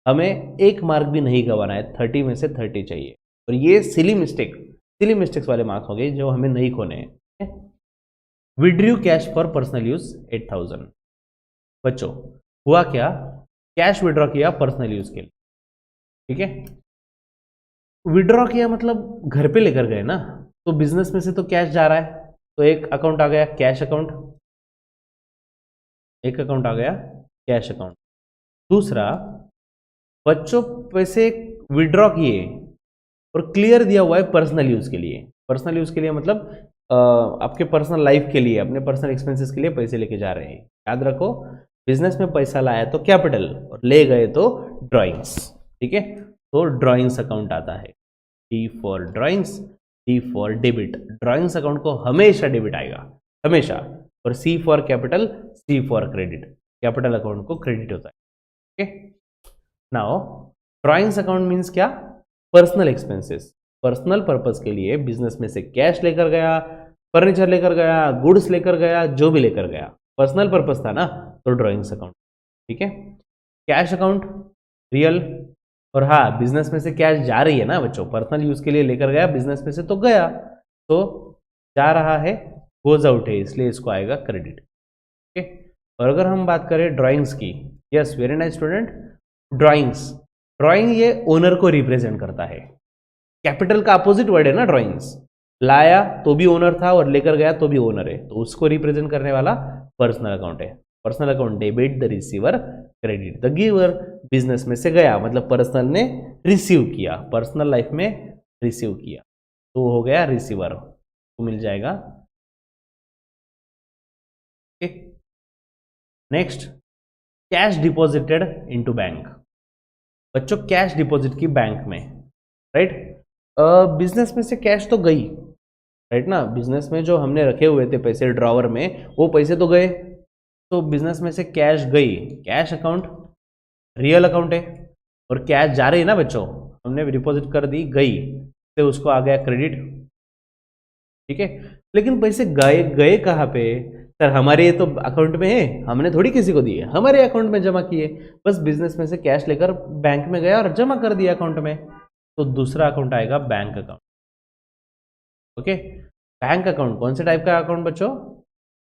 हमें एक मार्क भी नहीं गंवाना है, 30 में से 30 चाहिए, और ये सिली मिस्टेक्स वाले मार्क्स हो गए जो हमें नहीं खोने हैं। Withdrew cash for personal use 8,000। बच्चों हुआ क्या, कैश विड्रॉ किया पर्सनल यूज के लिए। ठीक है, विड्रॉ किया मतलब घर पे लेकर गए ना, तो बिजनेस में से तो कैश जा रहा है, तो एक अकाउंट आ गया कैश अकाउंट, एक अकाउंट आ गया कैश अकाउंट। दूसरा, बच्चों पैसे विड्रॉ किए और क्लियर दिया हुआ है पर्सनल यूज के लिए। पर्सनल यूज के लिए मतलब आपके पर्सनल लाइफ के लिए, अपने पर्सनल एक्सपेंसेस के लिए पैसे लेके जा रहे हैं। याद रखो, बिजनेस में पैसा लाया तो कैपिटल और ले गए तो ड्राइंग्स। ठीक है, तो ड्राइंग्स अकाउंट आता है, D for drawings, D for debit. Drawings account को हमेशा डेबिट आएगा, हमेशा। और C for capital, C for credit, capital account को क्रेडिट होता है। Okay, now drawings account means क्या? पर्सनल एक्सपेंसेस, पर्सनल पर्पस के लिए बिजनेस में से कैश लेकर गया, फर्नीचर लेकर गया, गुड्स लेकर गया, जो भी लेकर गया, पर्सनल पर्पस था ना, तो ड्राइंग्स अकाउंट। ठीक है, कैश अकाउंट रियल, और हाँ बिजनेस में से कैश जा रही है ना बच्चों, पर्सनल यूज के लिए लेकर गया, बिजनेस में से तो गया, तो जा रहा है, गोज आउट है, इसलिए इसको आएगा क्रेडिट। ठीक है, और अगर हम बात करें ड्राइंग्स की, yes very nice student, drawings, drawing ये ओनर को रिप्रेजेंट करता है। कैपिटल का अपोजिट वर्ड है ना ड्राइंग्स, लाया तो भी ओनर था और लेकर गया तो भी ओनर है, तो उसको रिप्रेजेंट करने वाला पर्सनल अकाउंट है। Personal account debit, the receiver credit, the giver business में से गया मतलब पर्सनल ने रिसीव किया, पर्सनल लाइफ में रिसीव किया, तो हो गया रिसीवर, तो मिल जाएगा। Next, cash deposited into bank. बच्चों कैश डिपॉजिट की बैंक में, राइट? बिजनेस में से कैश तो गई, राइट ना, बिजनेस में जो हमने रखे हुए थे पैसे ड्रॉवर में, वो पैसे तो गए, तो बिजनेस में से कैश गई, कैश अकाउंट रियल अकाउंट है, और कैश जा रही है ना बच्चों, हमने डिपॉजिट कर दी, गई, तो उसको आ गया क्रेडिट। ठीक है, लेकिन पैसे गए कहाँ पे? सर हमारे ये तो अकाउंट में है, हमने थोड़ी किसी को दिए, हमारे अकाउंट में जमा किए, बस बिजनेस में से कैश लेकर बैंक में गया और जमा कर दिया अकाउंट में, तो दूसरा अकाउंट आएगा bank account. Okay, bank account कौन से टाइप का अकाउंट बच्चों?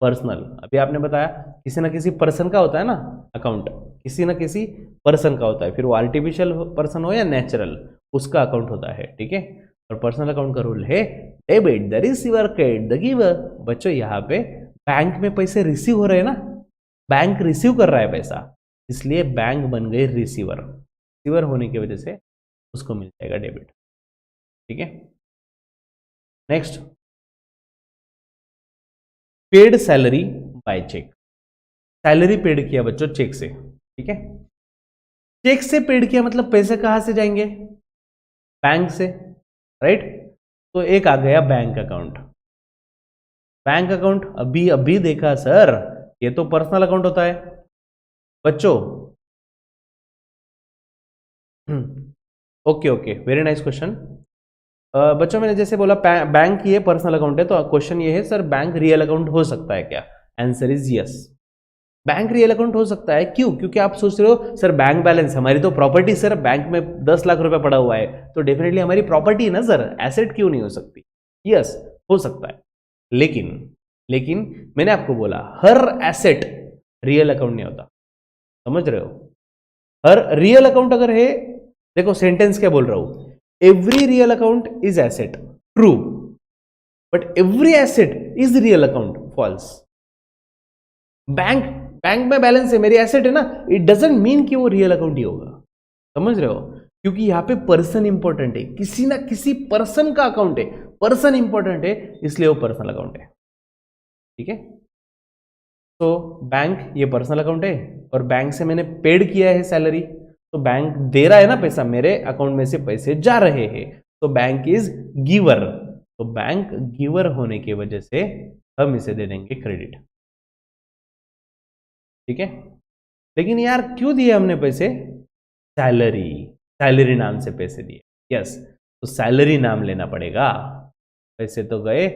पर्सनल। अभी आपने बताया किसी ना किसी पर्सन का होता है ना अकाउंट, किसी ना किसी पर्सन का होता है, फिर वो आर्टिफिशियल पर्सन हो या नेचुरल, उसका अकाउंट होता है, ठीक है। और पर्सनल अकाउंट का रूल है debit the receiver credit the giver. बच्चों यहाँ पे बैंक में पैसे रिसीव हो रहे हैं ना, बैंक रिसीव कर रहा है पैसा, इसलिए बैंक बन गए रिसीवर। रिसीवर होने की वजह से उसको मिल जाएगा डेबिट, ठीक है। Next, paid salary by cheque. Salary paid किया बच्चों चेक से, ठीक है। चेक से पेड किया मतलब पैसे कहां से जाएंगे? बैंक से, राइट। तो एक आ गया बैंक अकाउंट। बैंक अकाउंट अभी अभी देखा सर, ये तो पर्सनल अकाउंट होता है बच्चों। Okay okay, very nice question. बच्चों मैंने जैसे बोला बैंक ये पर्सनल अकाउंट है, तो क्वेश्चन ये है सर बैंक रियल अकाउंट हो सकता है क्या? Answer is yes, bank real account हो सकता है। क्यों? क्योंकि आप सोच रहे हो सर बैंक बैलेंस, हमारी तो प्रॉपर्टी सर, बैंक में 10 लाख रुपए पड़ा हुआ है, तो डेफिनेटली हमारी प्रॉपर्टी है ना सर, एसेट क्यों नहीं हो सकती? यस हो सकता है, लेकिन मैंने आपको बोला हर एसेट रियल अकाउंट नहीं होता, समझ रहे हो? हर रियल अकाउंट अगर है, देखो सेंटेंस क्या बोल रहा हूं, every real account is asset, true, but every asset is real account, false. Bank में बैलेंस है, मेरी एसेट है ना, इट डजंट मीन कि वो रियल अकाउंट ही होगा, समझ रहे हो? क्योंकि यहां पे पर्सन इंपॉर्टेंट है, किसी ना किसी पर्सन का अकाउंट है, पर्सन इंपॉर्टेंट है, इसलिए वो पर्सनल अकाउंट है, ठीक है। तो बैंक ये पर्सनल अकाउंट है, और बैंक से मैंने पेड किया है सैलरी, तो बैंक दे रहा है ना पैसा, मेरे अकाउंट में से पैसे जा रहे हैं, तो बैंक इज गिवर। तो बैंक गिवर होने की वजह से हम इसे दे देंगे क्रेडिट, ठीक है। लेकिन यार क्यों दिए हमने पैसे? सैलरी, सैलरी नाम से पैसे दिए, यस, तो सैलरी नाम लेना पड़ेगा। पैसे तो गए,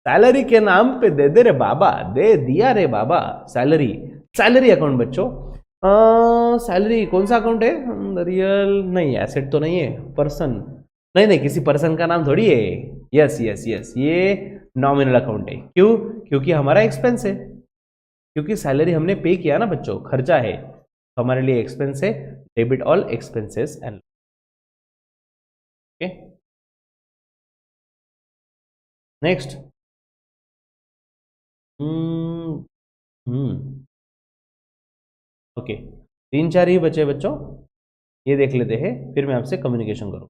सैलरी के नाम पे दे दे रे बाबा, दे दिया रे बाबा सैलरी। सैलरी अकाउंट बच्चों, सैलरी कौन सा अकाउंट है? रियल नहीं, एसेट तो नहीं है, पर्सन नहीं नहीं, किसी पर्सन का नाम थोड़ी है। यस यस यस, ये नॉमिनल अकाउंट है। क्यों? क्योंकि हमारा एक्सपेंस है, क्योंकि सैलरी हमने पे किया ना बच्चों, खर्चा है, तो हमारे लिए एक्सपेंस है, debit all expenses and, okay. Next, okay, 3-4 ही बचे बच्चों, ये देख लेते हैं, फिर मैं आपसे कम्युनिकेशन करूँ।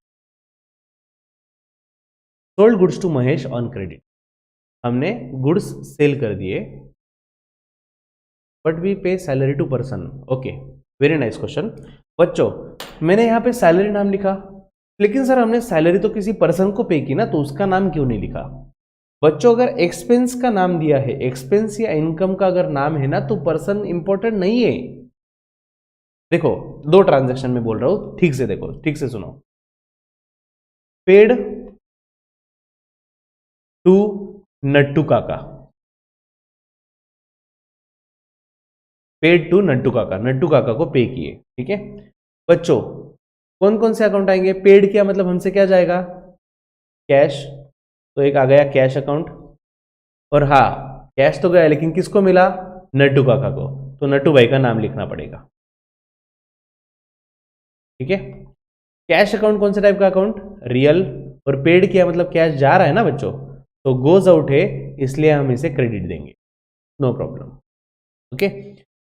Sold goods to Mahesh on credit, हमने गुड्स सेल कर दिए, but we pay salary to person. Okay, very nice question बच्चों। मैंने यहाँ पे सैलरी नाम लिखा, लेकिन सर हमने सैलरी तो किसी पर्सन को पे की ना, तो उसका नाम क्यों नहीं लिखा? बच्चों अगर एक्सपेंस का नाम दिया है, एक्सपेंस या इनकम का अगर नाम है ना, तो पर्सन इंपॉर्टेंट नहीं है। देखो 2 ट्रांजैक्शन में बोल रहा हूं, ठीक से देखो, ठीक से सुनो। पेड टू नट्टू काका, पेड टू नट्टू काका, नट्टू काका को पे किए, ठीक है बच्चों। कौन कौन से अकाउंट आएंगे? पेड किया मतलब हमसे क्या जाएगा? कैश, तो एक आ गया कैश अकाउंट, और हाँ कैश तो गया, लेकिन किसको मिला? नट्टू काका को, तो नट्टू भाई का नाम लिखना पड़ेगा, ठीक है। कैश अकाउंट कौन से टाइप का अकाउंट? रियल, और पेड किया मतलब कैश जा रहा है ना बच्चों, तो गोज आउट है, इसलिए हम इसे क्रेडिट देंगे, नो प्रॉब्लम, ओके।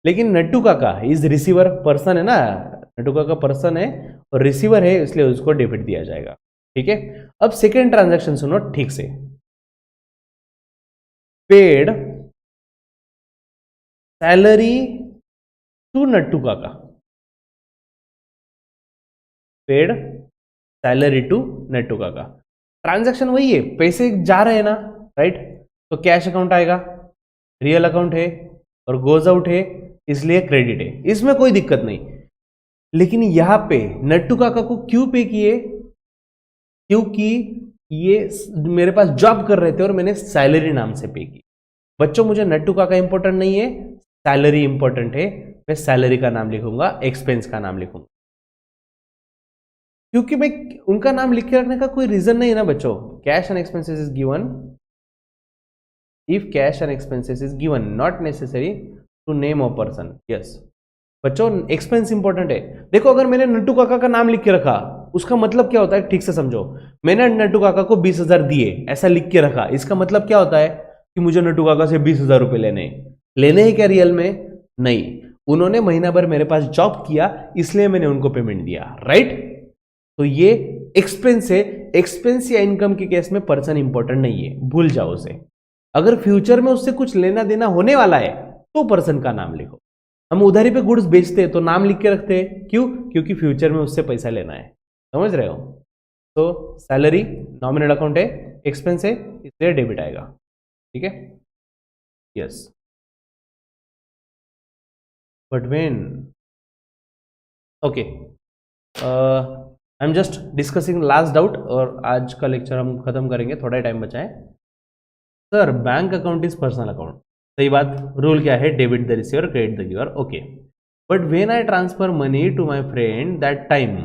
लेकिन नट्टू काका इज रिसीवर, पर्सन है ना, नट्टू काका पर्सन है और रिसीवर है, इसलिए उसको डेबिट दिया जाएगा, ठीक है। अब सेकेंड ट्रांजैक्शन सुनो ठीक से। पेड सैलरी टू नट्टू काका, पेड सैलरी टू नट्टू काका, ट्रांजैक्शन वही है, पैसे जा रहे हैं ना, राइट। तो कैश अकाउंट आएगा, रियल अकाउंट है और गोज आउट है, इसलिए क्रेडिट है, इसमें कोई दिक्कत नहीं। लेकिन यहां पे नट्टू काका को क्यों पे किए? क्योंकि ये मेरे पास जॉब कर रहे थे और मैंने सैलरी नाम से पे की। बच्चों मुझे नट्टू काका इंपॉर्टेंट नहीं है, सैलरी इंपॉर्टेंट है। मैं सैलरी का नाम लिखूंगा, एक्सपेंस का नाम लिखूंगा, क्योंकि मैं उनका नाम लिख के रखने का कोई रीजन नहीं है ना बच्चों। Cash and expenses is given, if cash and expenses is given, not necessary to name a person. Yes बच्चों, एक्सपेंस इंपॉर्टेंट है। देखो अगर मैंने नट्टू काका का नाम लिख के रखा, उसका मतलब क्या होता है, ठीक से समझो। मैंने नट्टू काका को 20,000 दिए, ऐसा लिख के रखा, इसका मतलब क्या होता है कि मुझे नट्टू काका से 20,000 रुपए लेने हैं क्या रियल में? नहीं, उन्होंने महीना भर मेरे पास जॉब किया, इसलिए मैंने उनको पेमेंट दिया, राइट। तो ये एक्सपेंस है। एक्सपेंस या इनकम के केस में पर्सन इंपॉर्टेंट नहीं है, भूल जाओ उसे। अगर फ्यूचर में उससे कुछ लेना देना होने वाला है तो पर्सन का नाम लिखो। हम उधारी पे गुड्स बेचते हैं तो नाम लिख के रखते हैं, क्यों? क्योंकि फ्यूचर में उससे पैसा लेना है, समझ रहे हो। तो सैलरी नॉमिनल अकाउंट है, एक्सपेंस है, इसलिए डेबिट आएगा, ठीक है। Yes, but when, okay, I am just discussing last doubt और आज का लेक्चर हम खत्म करेंगे, थोड़ा टाइम बचा है। Sir bank account is personal account, सही बात। रूल क्या है? Debit the receiver, credit the giver, okay. But when I transfer money to my friend, that time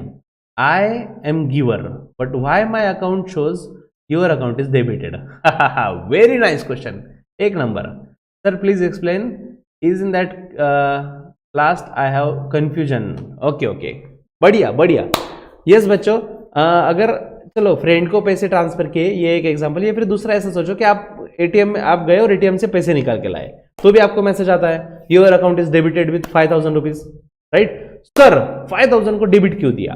I am giver, but why my account shows your account is debited? Very nice question, एक number. Sir please explain, is in that last I have confusion. Okay okay, बढ़िया बढ़िया। Yes बच्चों, अगर चलो friend को पैसे transfer किए, ये एक एग्जांपल। ये फिर दूसरा ऐसा सोचो कि आप एटीएम में आप गए और एटीएम से पैसे निकाल के लाए, तो भी आपको मैसेज आता है your account is debited with 5,000 rupees, right. Sir 5,000 को डेबिट क्यों दिया,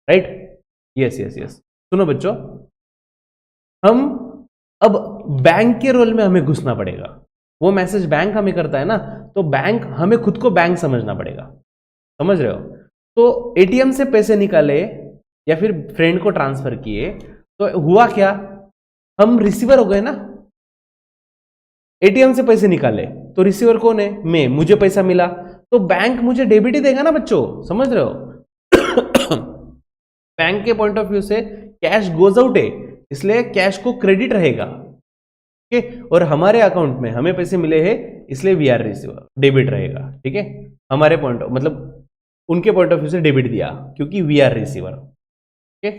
राइट। यस यस यस, सुनो बच्चों, हम अब बैंक के रोल में हमें घुसना पड़ेगा। वो मैसेज बैंक हमें करता है ना, तो बैंक हमें खुद को बैंक समझना पड़ेगा, समझ रहे हो। तो एटीएम से पैसे निकाले या फिर फ्रेंड को ट्रांसफर किए, तो हुआ क्या, हम रिसीवर हो गए ना। एटीएम से पैसे निकाले तो रिसीवर कौन है? मैं, मुझे पैसा मिला, तो बैंक मुझे डेबिट ही देगा ना बच्चों, समझ रहे हो। बैंक के पॉइंट ऑफ व्यू से कैश गोज आउट है, इसलिए कैश को क्रेडिट रहेगा, ठीक है। और हमारे अकाउंट में हमें पैसे मिले हैं, इसलिए वी आर रिसीवर, डेबिट रहेगा, ठीक है। हमारे पॉइंट मतलब उनके पॉइंट ऑफ व्यू से डेबिट दिया क्योंकि वी आर रिसीवर, ठीक है।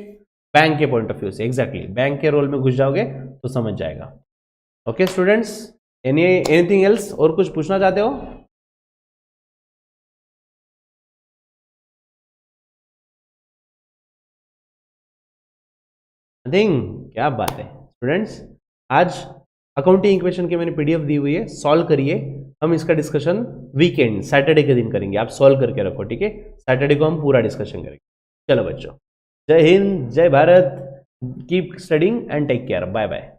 बैंक के पॉइंट ऑफ व्यू से एग्जैक्टली बैंक के रोल में घुस जाओगे तो समझ जाएगा। ओके स्टूडेंट्स, एनीथिंग एल्स, और कुछ पूछना चाहते हो? नथिंग, क्या बात है स्टूडेंट्स। आज अकाउंटिंग इक्वेशन के मैंने पीडीएफ दी हुई है, सॉल्व करिए। हम इसका डिस्कशन वीकेंड सैटरडे के दिन करेंगे, आप सॉल्व करके रखो, ठीक है। सैटरडे को हम पूरा डिस्कशन करेंगे। चलो बच्चों, जय हिंद, जय Bharat, keep studying and take care, bye bye.